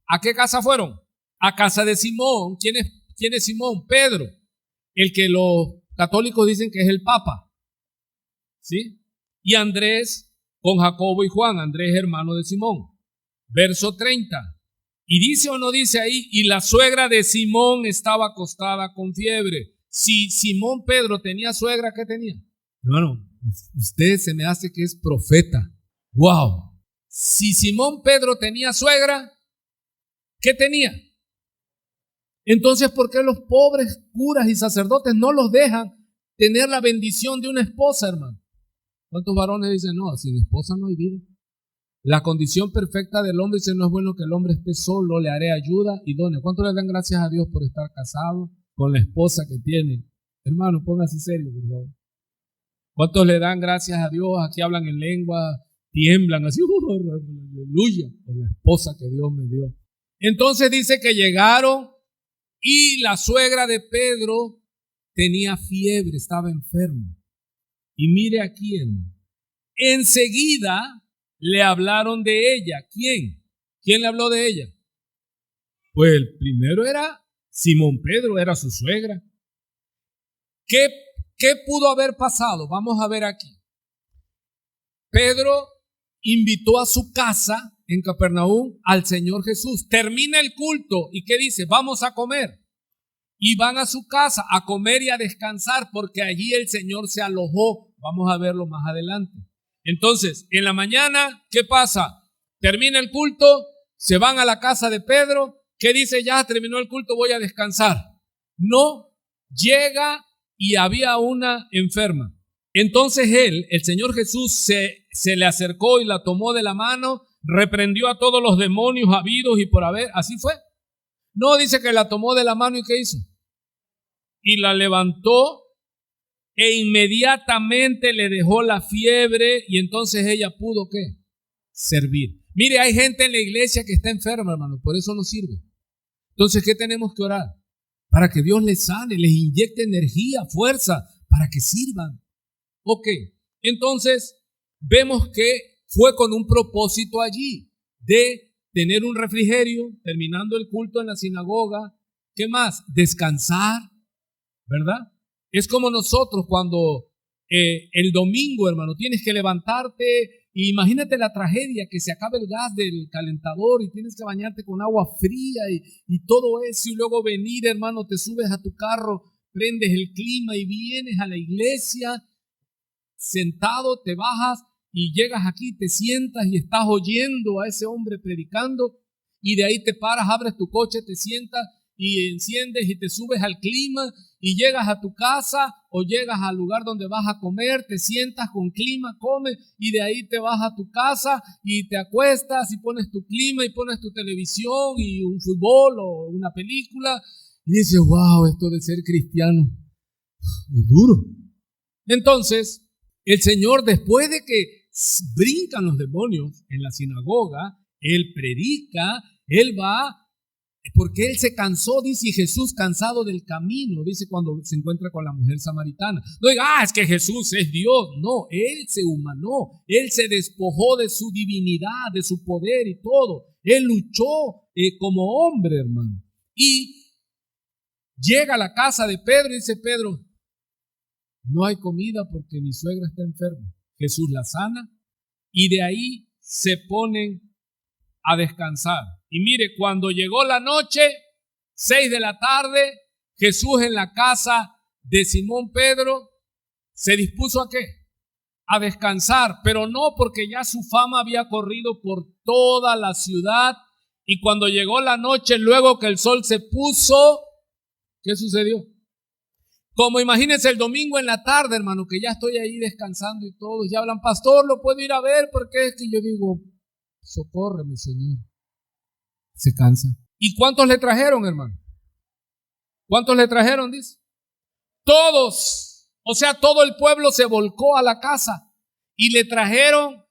¿a qué casa fueron? A casa de Simón. ¿Quién es Simón? Pedro, el que los católicos dicen que es el Papa. ¿Sí? Y Andrés con Jacobo y Juan, Andrés hermano de Simón. Verso 30. Y dice o no dice ahí, y la suegra de Simón estaba acostada con fiebre. Si Simón Pedro tenía suegra, ¿qué tenía? Hermano, usted se me hace que es profeta. ¡Wow! Si Simón Pedro tenía suegra, ¿qué tenía? Entonces, ¿por qué los pobres curas y sacerdotes no los dejan tener la bendición de una esposa, hermano? ¿Cuántos varones dicen, no, sin esposa no hay vida? La condición perfecta del hombre dice, no es bueno que el hombre esté solo, le haré ayuda y dones. ¿Cuántos le dan gracias a Dios por estar casado con la esposa que tiene? Hermano, póngase serio, por favor. ¿Cuántos le dan gracias a Dios? Aquí hablan en lengua, tiemblan así, aleluya, por la esposa que Dios me dio. Entonces dice que llegaron y la suegra de Pedro tenía fiebre, estaba enferma. Y mire aquí, hermano. Enseguida le hablaron de ella. ¿Quién? ¿Quién le habló de ella? Pues el primero era Simón Pedro, era su suegra. ¿Qué pudo haber pasado? Vamos a ver aquí. Pedro invitó a su casa en Capernaum al Señor Jesús. Termina el culto y ¿qué dice? Vamos a comer. Y van a su casa a comer y a descansar porque allí el Señor se alojó. Vamos a verlo más adelante. Entonces, en la mañana, ¿qué pasa? Termina el culto, se van a la casa de Pedro. ¿Qué dice? Ya terminó el culto, voy a descansar. No, llega y había una enferma. Entonces el Señor Jesús, se le acercó y la tomó de la mano, reprendió a todos los demonios habidos y por haber. Así fue. No dice que la tomó de la mano y ¿qué hizo? Y la levantó e inmediatamente le dejó la fiebre y entonces ella pudo ¿qué? Servir. Mire, hay gente en la iglesia que está enferma, hermano, por eso no sirve. Entonces, ¿qué tenemos que orar? Para que Dios les sane, les inyecte energía, fuerza, para que sirvan. Ok, entonces vemos que fue con un propósito allí de tener un refrigerio, terminando el culto en la sinagoga. ¿Qué más? Descansar, ¿verdad? Es como nosotros cuando el domingo, hermano, tienes que levantarte. Imagínate la tragedia, que se acabe el gas del calentador y tienes que bañarte con agua fría y todo eso, y luego venir, hermano, te subes a tu carro, prendes el clima y vienes a la iglesia, sentado, te bajas y llegas aquí, te sientas y estás oyendo a ese hombre predicando, y de ahí te paras, abres tu coche, te sientas y enciendes y te subes al clima y llegas a tu casa o llegas al lugar donde vas a comer, te sientas con clima, comes y de ahí te vas a tu casa y te acuestas y pones tu clima y pones tu televisión y un fútbol o una película y dices, wow, esto de ser cristiano es duro. Entonces, el Señor, después de que brincan los demonios en la sinagoga, Él predica, Él va. Porque él se cansó, dice, y Jesús cansado del camino, dice cuando se encuentra con la mujer samaritana. No diga, es que Jesús es Dios. No, él se humanó, él se despojó de su divinidad, de su poder y todo. Él luchó como hombre, hermano. Y llega a la casa de Pedro y dice, Pedro, no hay comida porque mi suegra está enferma. Jesús la sana y de ahí se ponen a descansar. Y mire, cuando llegó la noche, 6 de la tarde, Jesús en la casa de Simón Pedro se dispuso ¿a qué? A descansar, pero no porque ya su fama había corrido por toda la ciudad. Y cuando llegó la noche, luego que el sol se puso, ¿qué sucedió? Como imagínense el domingo en la tarde, hermano, que ya estoy ahí descansando y todos ya hablan, pastor, lo puedo ir a ver, porque es que yo digo, socórreme, Señor. Se cansa. ¿Y cuántos le trajeron, hermano? ¿Cuántos le trajeron, dice? Todos. O sea, todo el pueblo se volcó a la casa y le trajeron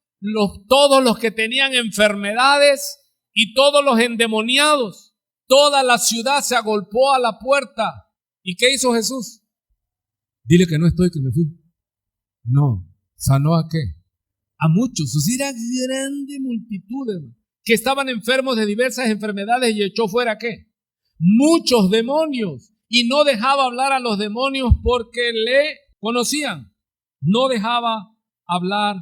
todos los que tenían enfermedades y todos los endemoniados. Toda la ciudad se agolpó a la puerta. ¿Y qué hizo Jesús? Dile que no estoy, que me fui. No. ¿Sanó a qué? A muchos. O sea, era grande multitud, hermano, que estaban enfermos de diversas enfermedades y echó fuera ¿qué? Muchos demonios. Y no dejaba hablar a los demonios porque le conocían. No dejaba hablar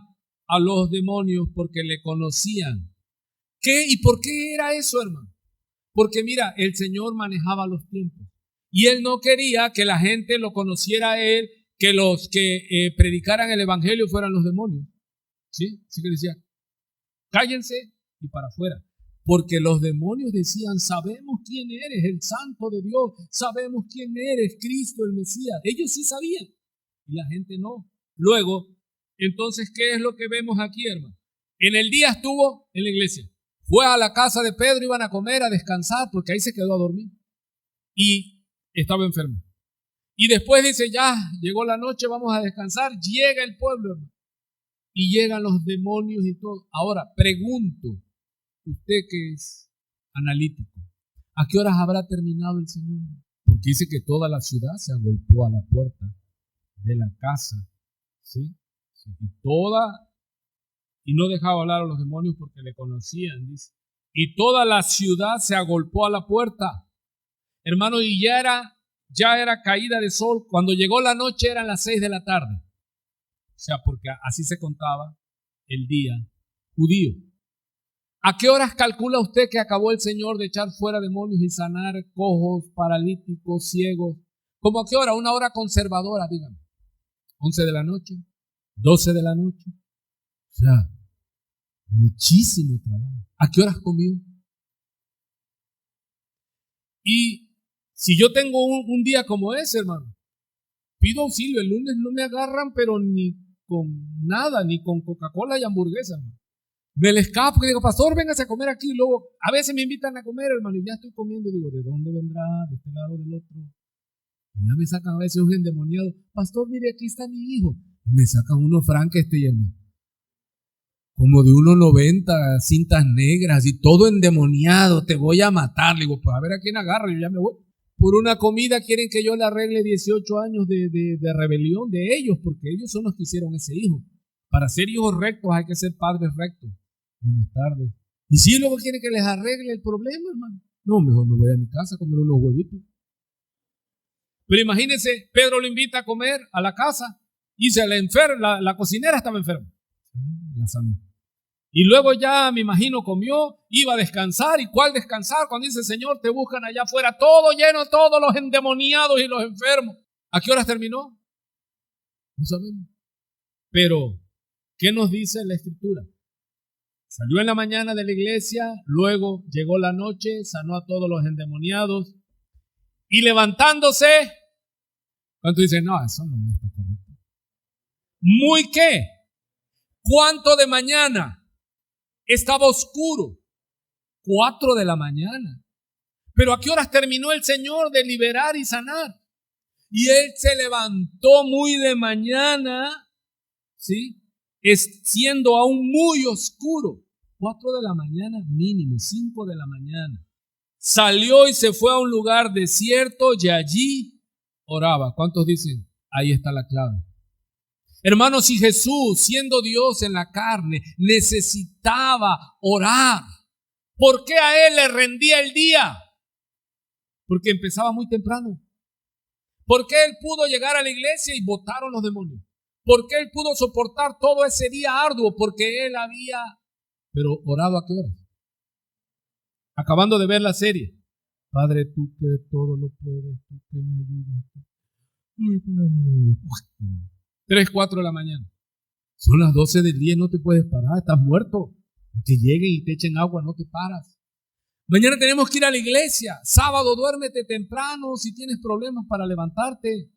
a los demonios porque le conocían. ¿Qué? ¿Y por qué era eso, hermano? Porque mira, el Señor manejaba los tiempos. Y Él no quería que la gente lo conociera a Él, que los que predicaran el evangelio fueran los demonios. ¿Sí? Así que decía, cállense y para afuera. Porque los demonios decían, sabemos quién eres, el Santo de Dios, sabemos quién eres, Cristo el Mesías. Ellos sí sabían y la gente no. Luego, entonces, ¿qué es lo que vemos aquí, hermano? En el día estuvo en la iglesia. Fue a la casa de Pedro, iban a comer, a descansar, porque ahí se quedó a dormir. Y estaba enfermo. Y después dice, ya llegó la noche, vamos a descansar. Llega el pueblo, hermano. Y llegan los demonios y todo. Ahora, pregunto, ¿usted qué es? analítico. ¿A qué horas habrá terminado el Señor? Porque dice que toda la ciudad se agolpó a la puerta de la casa, ¿sí? Y no dejaba hablar a los demonios porque le conocían, dice. Y toda la ciudad se agolpó a la puerta. Hermano, y ya era caída de sol. Cuando llegó la noche eran las 6 de la tarde. O sea, porque así se contaba el día judío. ¿A qué horas calcula usted que acabó el Señor de echar fuera demonios y sanar cojos, paralíticos, ciegos? ¿Cómo a qué hora? Una hora conservadora, dígame. 11 de la noche, 12 de la noche. O sea, muchísimo trabajo. ¿A qué horas comió? Y si yo tengo un día como ese, hermano, pido auxilio. El lunes no me agarran, pero ni con nada, ni con Coca-Cola y hamburguesa, hermano. Me le escapo y digo, pastor, véngase a comer aquí. Y luego, a veces me invitan a comer, hermano, y ya estoy comiendo. Y digo, ¿de dónde vendrá? ¿De este lado o del otro? Y ya me sacan a veces un endemoniado. Pastor, mire, aquí está mi hijo. Me sacan unos Frankenstein, hermano. Como de 1.90, cintas negras y todo endemoniado. Te voy a matar. Le digo, pues a ver a quién agarra. Yo ya me voy. Por una comida quieren que yo le arregle 18 años de rebelión de ellos, porque ellos son los que hicieron ese hijo. Para ser hijos rectos hay que ser padres rectos. Buenas tardes. ¿Y si luego quieren que les arregle el problema, hermano? No, mejor me voy a mi casa a comer unos huevitos. Pero imagínense, Pedro lo invita a comer a la casa y la cocinera estaba enferma. La sanó. Y luego ya, me imagino, comió, iba a descansar. ¿Y cuál descansar? Cuando dice, Señor, te buscan allá afuera, todo lleno, todos los endemoniados y los enfermos. ¿A qué horas terminó? No sabemos. Pero, ¿qué nos dice la Escritura? Salió en la mañana de la iglesia, luego llegó la noche, sanó a todos los endemoniados y levantándose, ¿cuánto dicen? No, eso no está correcto. ¿Muy qué? ¿Cuánto de mañana? Estaba oscuro. 4 de la mañana. Pero ¿a qué horas terminó el Señor de liberar y sanar? Y Él se levantó muy de mañana, ¿sí? Siendo aún muy oscuro. 4 de la mañana mínimo, 5 de la mañana. Salió y se fue a un lugar desierto y allí oraba. ¿Cuántos dicen? Ahí está la clave. Hermanos, si Jesús, siendo Dios en la carne, necesitaba orar, ¿por qué a Él le rendía el día? Porque empezaba muy temprano. ¿Por qué Él pudo llegar a la iglesia y botaron los demonios? ¿Por qué Él pudo soportar todo ese día arduo? Porque Él había, pero orado ¿a qué hora? Acabando de ver la serie. Padre, tú que todo lo puedes, tú que me ayudas. 3, 4 de la mañana. Son las 12 del día y no te puedes parar, estás muerto. Que lleguen y te echen agua, no te paras. Mañana tenemos que ir a la iglesia. Sábado, duérmete temprano si tienes problemas para levantarte.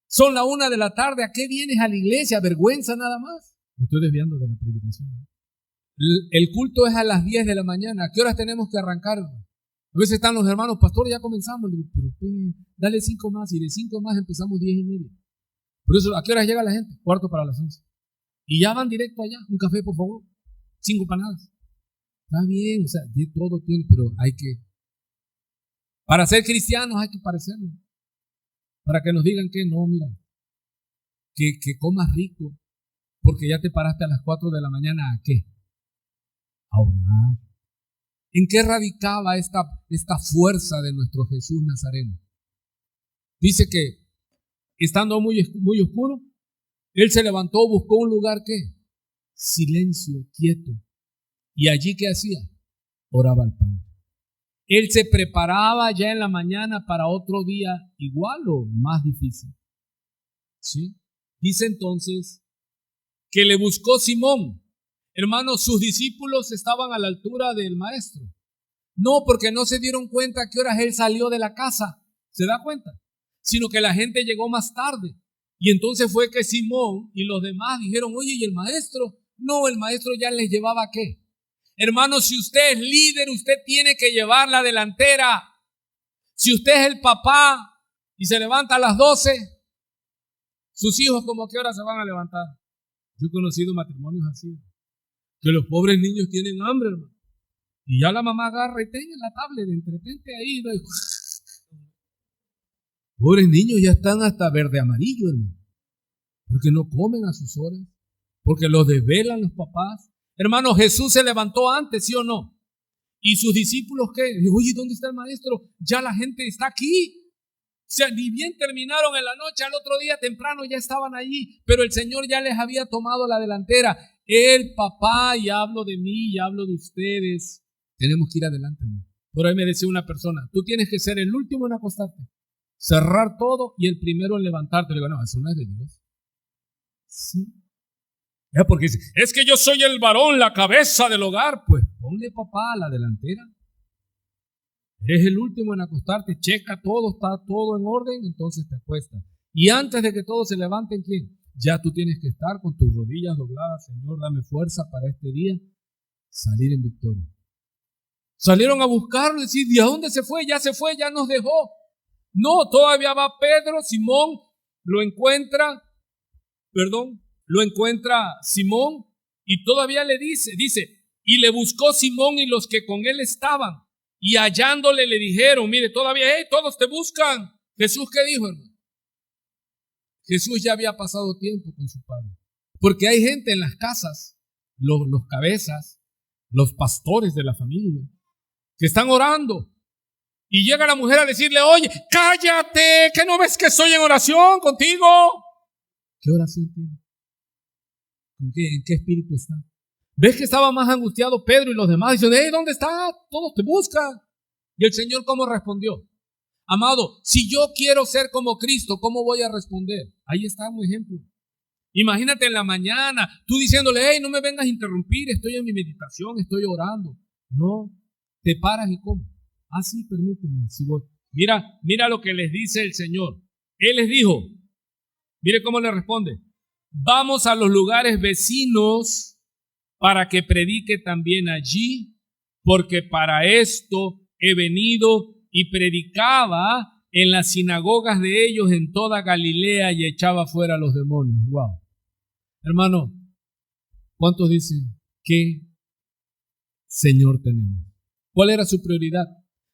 Son la 1 de la tarde. ¿A qué vienes a la iglesia? ¿Vergüenza nada más? Me estoy desviando de la predicación. El culto es a las 10 de la mañana. ¿A qué horas tenemos que arrancar? A veces están los hermanos, pastor, ya comenzamos. Le digo, pero dale 5 más. Y de 5 más empezamos 10:30. Por eso, ¿a qué horas llega la gente? 11:15. Y ya van directo allá. Un café, por favor. 5 empanadas. Está bien, o sea, todo tiene, pero hay que... Para ser cristianos hay que parecerlo. Para que nos digan que no, mira, que comas rico, porque ya te paraste a las 4 de la mañana, ¿a qué? A orar. ¿En qué radicaba esta fuerza de nuestro Jesús Nazareno? Dice que, estando muy oscuro, Él se levantó, buscó un lugar, ¿qué? Silencio, quieto. ¿Y allí qué hacía? Oraba al Padre. Él se preparaba ya en la mañana para otro día igual o más difícil. ¿Sí? Dice entonces que le buscó Simón. Hermanos, sus discípulos estaban a la altura del maestro. No, porque no se dieron cuenta a qué horas él salió de la casa. ¿Se da cuenta? Sino que la gente llegó más tarde. Y entonces fue que Simón y los demás dijeron, oye, ¿y el maestro? No, el maestro ya les llevaba ¿qué? Hermano, si usted es líder, usted tiene que llevar la delantera. Si usted es el papá y se levanta a las 12, sus hijos ¿cómo a qué hora se van a levantar? Yo he conocido matrimonios así, que los pobres niños tienen hambre, hermano. Y ya la mamá agarra y tenga la tablet, entretente ahí. Pobres niños ya están hasta verde amarillo, hermano. Porque no comen a sus horas. Porque los desvelan los papás. Hermano, Jesús se levantó antes, ¿sí o no? ¿Y sus discípulos qué? Oye, ¿dónde está el maestro? Ya la gente está aquí. O sea, ni bien terminaron en la noche, al otro día temprano ya estaban allí, pero el Señor ya les había tomado la delantera. El papá, y hablo de mí, y hablo de ustedes, tenemos que ir adelante, hermano. Por ahí me decía una persona, tú tienes que ser el último en acostarte, cerrar todo y el primero en levantarte. Le digo, no, eso no es de Dios. Sí. Ya, porque dice, es que yo soy el varón, la cabeza del hogar. Pues ponle papá a la delantera. Eres el último en acostarte, checa todo, está todo en orden, entonces te acuestas. Y antes de que todos se levanten, ¿quién? Ya tú tienes que estar con tus rodillas dobladas. Señor, dame fuerza para este día, salir en victoria. Salieron a buscarlo y decir, ¿y a dónde se fue? Ya nos dejó. No, todavía va Pedro, Simón, lo encuentra Simón y todavía le dice, y le buscó Simón y los que con él estaban. Y hallándole le dijeron, mire, todavía, todos te buscan. Jesús, ¿qué dijo, hermano? Jesús ya había pasado tiempo con su Padre. Porque hay gente en las casas, los cabezas, los pastores de la familia, que están orando. Y llega la mujer a decirle, oye, cállate, ¿que no ves que estoy en oración contigo? ¿Qué oración tiene? ¿En qué espíritu está? ¿Ves que estaba más angustiado Pedro y los demás? Dicen, ¿dónde está? Todos te buscan. Y el Señor, ¿cómo respondió? Amado, si yo quiero ser como Cristo, ¿cómo voy a responder? Ahí está un ejemplo. Imagínate en la mañana, tú diciéndole, no me vengas a interrumpir, estoy en mi meditación, estoy orando. No, te paras y ¿cómo? Sí, permíteme, si voy. Mira lo que les dice el Señor. Él les dijo, mire cómo le responde. Vamos a los lugares vecinos para que predique también allí, porque para esto he venido, y predicaba en las sinagogas de ellos en toda Galilea y echaba fuera a los demonios. Wow. Hermano, ¿cuántos dicen qué Señor tenemos? ¿Cuál era su prioridad?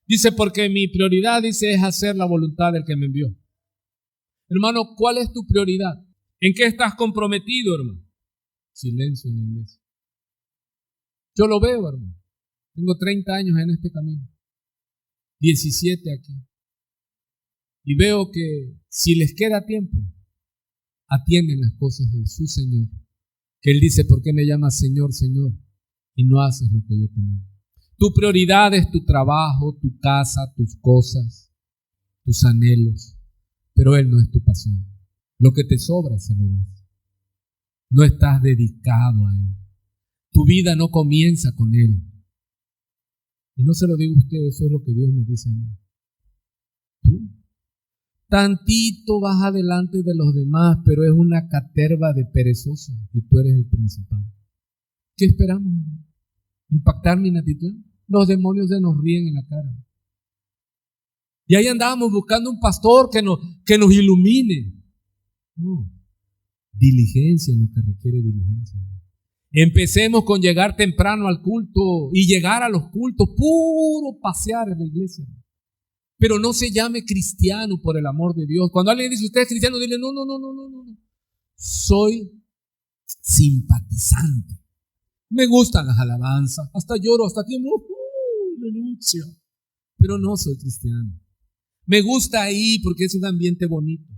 Dice, porque mi prioridad, dice, es hacer la voluntad del que me envió. Hermano, ¿cuál es tu prioridad? ¿En qué estás comprometido, hermano? Silencio en la iglesia. Yo lo veo, hermano. Tengo 30 años en este camino. 17 aquí. Y veo que si les queda tiempo, atienden las cosas de su Señor. Que Él dice, ¿por qué me llamas Señor, Señor? Y no haces lo que yo te mando. Tu prioridad es tu trabajo, tu casa, tus cosas, tus anhelos. Pero Él no es tu pasión. Lo que te sobra se lo das. No estás dedicado a Él. Tu vida no comienza con Él. Y no se lo digo a usted, eso es lo que Dios me dice a mí. Tú, tantito vas adelante de los demás, pero es una caterva de perezosos y tú eres el principal. ¿Qué esperamos? ¿Impactar mi actitud? Los demonios se nos ríen en la cara. Y ahí andábamos buscando un pastor que nos ilumine. No, diligencia es lo que requiere diligencia. Empecemos con llegar temprano al culto y llegar a los cultos, puro pasear en la iglesia. Pero no se llame cristiano, por el amor de Dios. Cuando alguien dice, ¿usted es cristiano? Dile, no. Soy simpatizante. Me gustan las alabanzas, hasta lloro, hasta tiemblo. Aleluya. Pero no soy cristiano. Me gusta ahí porque es un ambiente bonito.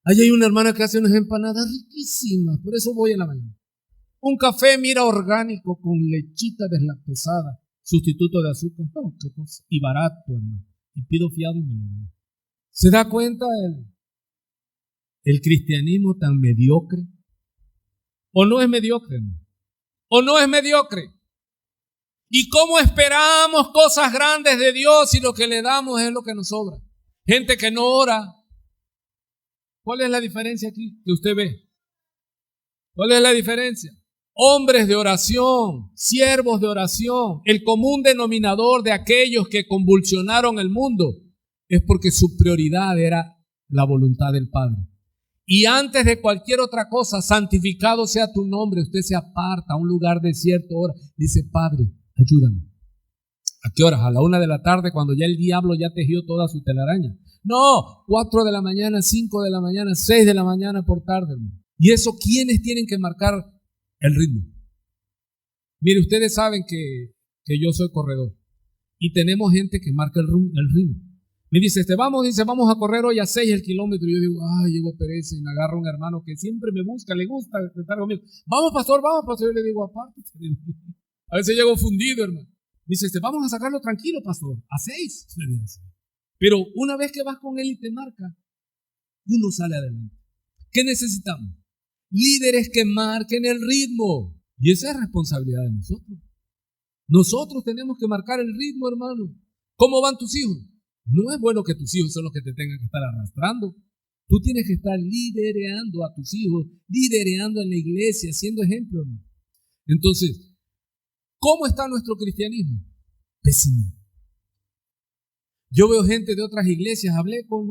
Allí hay una hermana que hace unas empanadas riquísimas, por eso voy en la mañana. Un café, mira, orgánico, con lechita deslactosada, sustituto de azúcar. No, qué cosa. Y barato, hermano. Y pido fiado y me lo dan. ¿Se da cuenta el cristianismo tan mediocre? ¿O no es mediocre, hermano? ¿O no es mediocre? ¿Y cómo esperamos cosas grandes de Dios si lo que le damos es lo que nos sobra? Gente que no ora. ¿Cuál es la diferencia aquí que usted ve? ¿Cuál es la diferencia? Hombres de oración, siervos de oración, el común denominador de aquellos que convulsionaron el mundo es porque su prioridad era la voluntad del Padre. Y antes de cualquier otra cosa, santificado sea tu nombre. Usted se aparta a un lugar desierto, ora, dice, Padre, ayúdame. ¿A qué horas? A la 1 de la tarde, cuando ya el diablo ya tejió toda su telaraña. No, 4 de la mañana, 5 de la mañana, 6 de la mañana por tarde, hermano. ¿Y eso quiénes tienen que marcar el ritmo? Mire, ustedes saben que yo soy corredor y tenemos gente que marca el ritmo. Me dice, vamos a correr hoy a 6 el kilómetro. Y yo digo, ay, llevo pereza. Y me agarra un hermano que siempre me busca, le gusta estar conmigo. Vamos, pastor. Yo le digo, aparte. A veces llego fundido, hermano. Me dice, vamos a sacarlo tranquilo, pastor, a 6. Pero una vez que vas con él y te marca, uno sale adelante. ¿Qué necesitamos? Líderes que marquen el ritmo. Y esa es responsabilidad de nosotros. Nosotros tenemos que marcar el ritmo, hermano. ¿Cómo van tus hijos? No es bueno que tus hijos son los que te tengan que estar arrastrando. Tú tienes que estar liderando a tus hijos, liderando en la iglesia, siendo ejemplo, hermano. Entonces, ¿cómo está nuestro cristianismo? Pésimo. Yo veo gente de otras iglesias, hablé con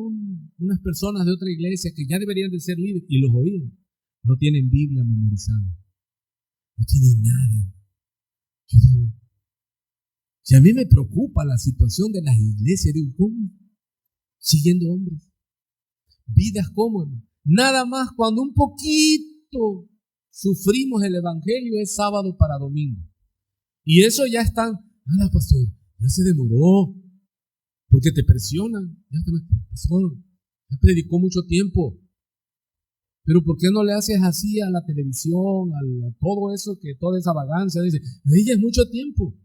unas personas de otra iglesia que ya deberían de ser líderes y los oían. No tienen Biblia memorizada. No tienen nada. Yo digo, si a mí me preocupa la situación de las iglesias, digo, ¿cómo? Siguiendo hombres. Vidas como, hermano. Nada más cuando un poquito sufrimos el evangelio es sábado para domingo. Y eso ya están, pastor, ya se demoró. Porque te presionan. Pastor, ya predicó mucho tiempo. Pero ¿por qué no le haces así a la televisión, a todo eso, que toda esa vagancia? Dice, ella es mucho tiempo.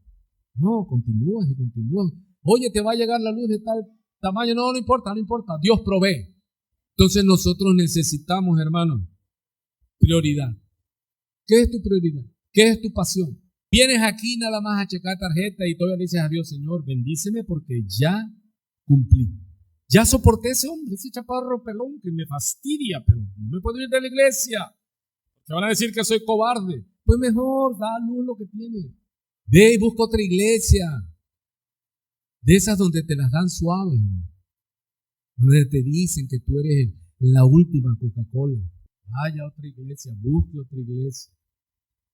No, continúas y continúas. Oye, te va a llegar la luz de tal tamaño. No importa. Dios provee. Entonces nosotros necesitamos, hermanos, prioridad. ¿Qué es tu prioridad? ¿Qué es tu pasión? Vienes aquí nada más a checar tarjeta y todavía le dices a Dios, Señor, bendíceme porque ya cumplí. Ya soporté ese hombre, ese chaparro pelón que me fastidia, pero no me puedo ir de la iglesia. Te van a decir que soy cobarde. Pues mejor, da a luz lo que tienes. Ve y busca otra iglesia. De esas donde te las dan suaves. Donde te dicen que tú eres la última Coca-Cola. Vaya a otra iglesia, busque otra iglesia.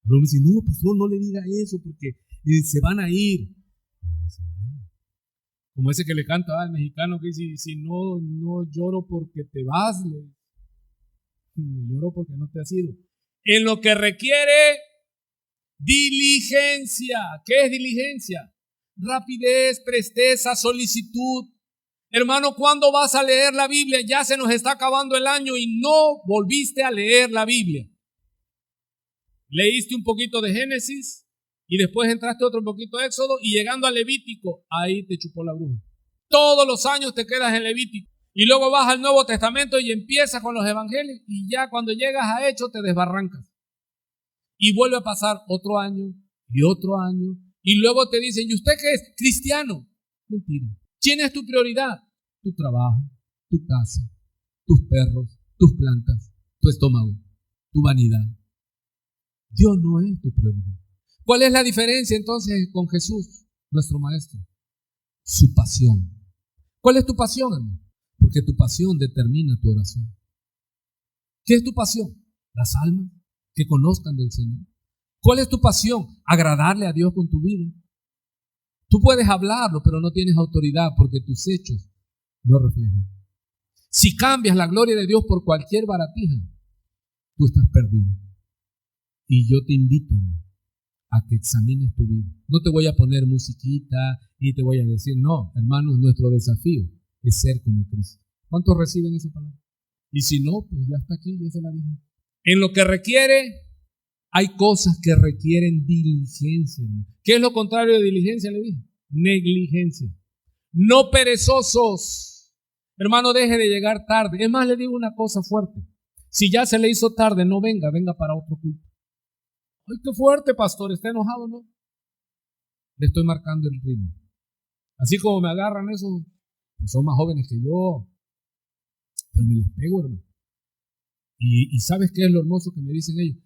Luego me dicen, no, pastor, no le diga eso porque se van a ir. Como ese que le canta al mexicano que dice, si no lloro porque te vas, lloro porque no te has ido. En lo que requiere diligencia. ¿Qué es diligencia? Rapidez, presteza, solicitud. Hermano, ¿cuándo vas a leer la Biblia? Ya se nos está acabando el año y no volviste a leer la Biblia. Leíste un poquito de Génesis y después entraste otro poquito de Éxodo y llegando a Levítico, ahí te chupó la bruja. Todos los años te quedas en Levítico y luego vas al Nuevo Testamento y empiezas con los evangelios y ya cuando llegas a Hechos te desbarrancas. Y vuelve a pasar otro año y luego te dicen, ¿y usted qué es? Cristiano. Mentira. ¿Quién es tu prioridad? Tu trabajo, tu casa, tus perros, tus plantas, tu estómago, tu vanidad. Dios no es tu prioridad. ¿Cuál es la diferencia entonces con Jesús, nuestro maestro? Su pasión. ¿Cuál es tu pasión, hermano? Porque tu pasión determina tu oración. ¿Qué es tu pasión? Las almas que conozcan del Señor. ¿Cuál es tu pasión? Agradarle a Dios con tu vida. Tú puedes hablarlo, pero no tienes autoridad porque tus hechos no reflejan. Si cambias la gloria de Dios por cualquier baratija, tú estás perdido. Y yo te invito a que examines tu vida. No te voy a poner musiquita y te voy a decir, no, hermanos, nuestro desafío es ser como Cristo. ¿Cuántos reciben esa palabra? Y si no, pues ya está aquí, ya se la dije. En lo que requiere, hay cosas que requieren diligencia. ¿Qué es lo contrario de diligencia? Le dije, negligencia. No perezosos. Hermano, deje de llegar tarde. Es más, le digo una cosa fuerte. Si ya se le hizo tarde, no venga para otro culto. ¡Ay, qué fuerte, pastor! ¿Está enojado, no? Le estoy marcando el ritmo. Así como me agarran esos, pues son más jóvenes que yo. Pero me les pego, hermano. Y ¿sabes qué es lo hermoso que me dicen ellos?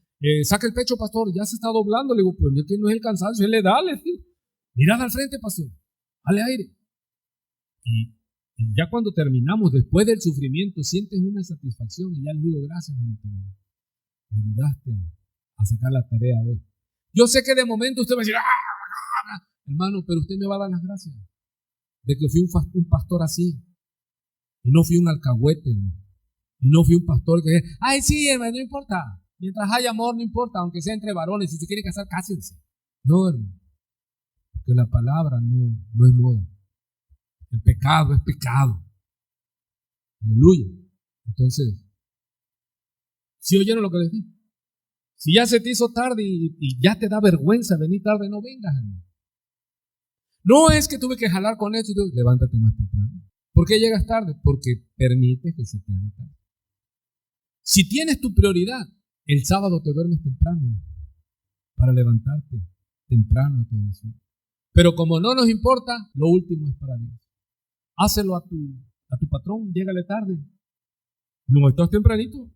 Saca el pecho, pastor, ya se está doblando. Le digo, pues es que no es el cansancio, él le da, le digo. Mirad al frente, pastor. Dale aire. Y ya cuando terminamos, después del sufrimiento, sientes una satisfacción y ya le digo, gracias, manito. Me ayudaste a sacar la tarea hoy. Yo sé que de momento usted va a decir, Hermano, pero usted me va a dar las gracias de que fui un pastor así. Y no fui un alcahuete, hermano. Y no fui un pastor que, ay, sí, hermano, no importa. Mientras haya amor, no importa, aunque sea entre varones. Si se quiere casar, cásense. No, hermano. Porque la palabra no es moda. El pecado es pecado. Aleluya. Entonces, ¿sí oyeron lo que les dije? Si ya se te hizo tarde y ya te da vergüenza venir tarde, no vengas, hermano. No es que tuve que jalar con esto. Levántate más temprano. ¿Por qué llegas tarde? Porque permites que se te haga tarde. Si tienes tu prioridad, el sábado te duermes temprano para levantarte temprano a tu oración. Pero como no nos importa, lo último es para Dios. Hácelo a tu patrón, llégale tarde. No estás tempranito.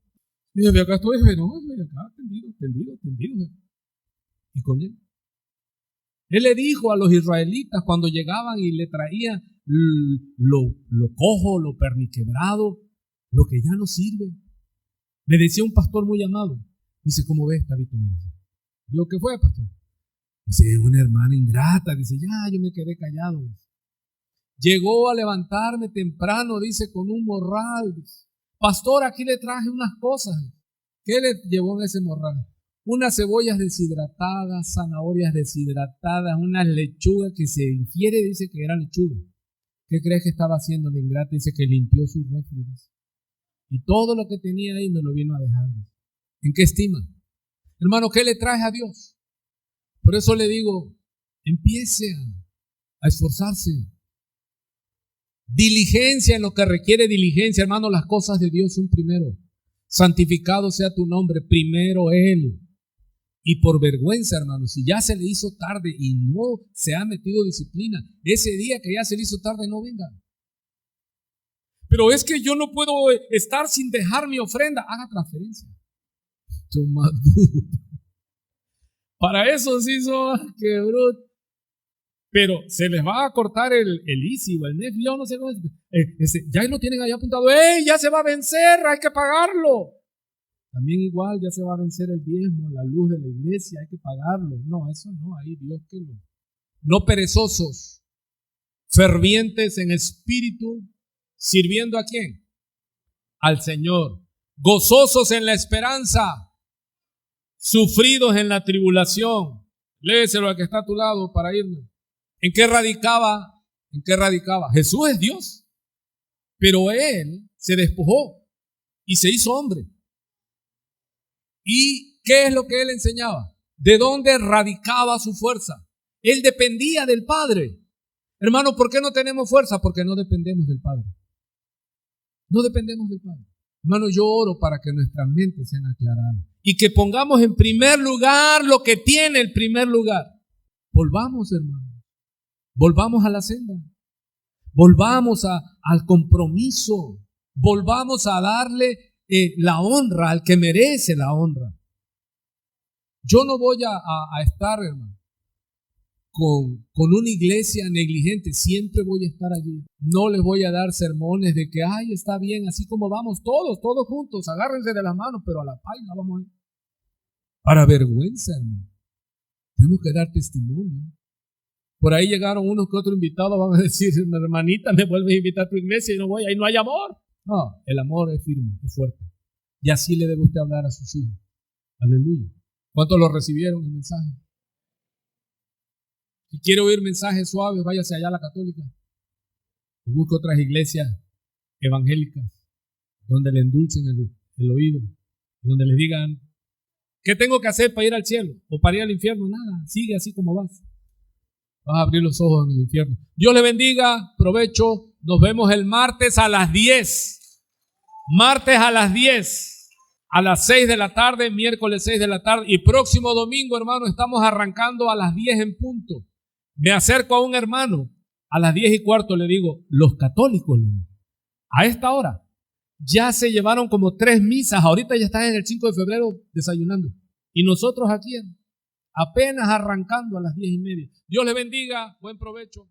Y desde acá estoy, no, estoy acá, tendido. Y con él. Él le dijo a los israelitas cuando llegaban y le traían lo cojo, lo perniquebrado, lo que ya no sirve. Me decía un pastor muy amado. Dice, ¿cómo ves, Tabito? Me decía. Digo, ¿qué fue, pastor? Dice, una hermana ingrata. Dice, ya, yo me quedé callado. Llegó a levantarme temprano, dice, con un morral. Dice, pastor, aquí le traje unas cosas. ¿Qué le llevó en ese morral? Unas cebollas deshidratadas, zanahorias deshidratadas, unas lechugas que se infiere, dice que eran lechugas. ¿Qué crees que estaba haciendo la ingrata? Dice que limpió sus refri. Y todo lo que tenía ahí me lo vino a dejar. ¿En qué estima? Hermano, ¿qué le traes a Dios? Por eso le digo, empiece a esforzarse. Diligencia en lo que requiere diligencia. Hermano, las cosas de Dios son primero. Santificado sea tu nombre, primero Él. Y por vergüenza, hermano, si ya se le hizo tarde y no se ha metido disciplina, ese día que ya se le hizo tarde, no venga. Pero es que yo no puedo estar sin dejar mi ofrenda. Haga transferencia. Para eso sí son, qué bruto. Pero se les va a cortar el ICI o el NEF, yo no sé cómo es. Ya lo tienen ahí apuntado. ¡Ey! Ya se va a vencer, hay que pagarlo. También igual ya se va a vencer el diezmo, la luz de la iglesia, hay que pagarlo. No, eso no, ahí Dios que lo. No perezosos, fervientes en espíritu, ¿sirviendo a quién? Al Señor. Gozosos en la esperanza, sufridos en la tribulación. Léeselo al que está a tu lado para irnos. ¿En qué radicaba? Jesús es Dios, pero Él se despojó y se hizo hombre. ¿Y qué es lo que Él enseñaba? ¿De dónde radicaba su fuerza? Él dependía del Padre. Hermano, ¿por qué no tenemos fuerza? Porque no dependemos del Padre. No dependemos del Padre. Hermano, yo oro para que nuestras mentes sean aclaradas y que pongamos en primer lugar lo que tiene el primer lugar. Volvamos, hermano. Volvamos a la senda. Volvamos al compromiso. Volvamos a darle la honra al que merece la honra. Yo no voy a estar, hermano, con una iglesia negligente. Siempre voy a estar allí. No les voy a dar sermones de que, ay, está bien, así como vamos todos juntos, agárrense de las manos, pero a la paila vamos a ir. Para vergüenza, hermano. Tenemos que dar testimonio. Por ahí llegaron unos que otros invitados, van a decir, hermanita, me vuelves a invitar a tu iglesia y no voy, ahí no hay amor. No, el amor es firme, es fuerte. Y así le debe usted hablar a sus hijos. Aleluya. ¿Cuántos lo recibieron el mensaje? Si quiere oír mensajes suaves, váyase allá a la católica. O busque otras iglesias evangélicas donde le endulcen el oído, donde le digan, ¿qué tengo que hacer para ir al cielo? O para ir al infierno. Nada, sigue así como vas. Vas a abrir los ojos en el infierno. Dios le bendiga, provecho. Nos vemos el martes a las 10. Martes a las 10. A las 6 de la tarde, miércoles 6 de la tarde. Y próximo domingo, hermano, estamos arrancando a las 10 en punto. Me acerco a un hermano. A las 10:15 le digo, los católicos, a esta hora, ya se llevaron como 3 misas. Ahorita ya están en el 5 de febrero desayunando. Y nosotros aquí, apenas arrancando a las 10:30. Dios le bendiga, buen provecho.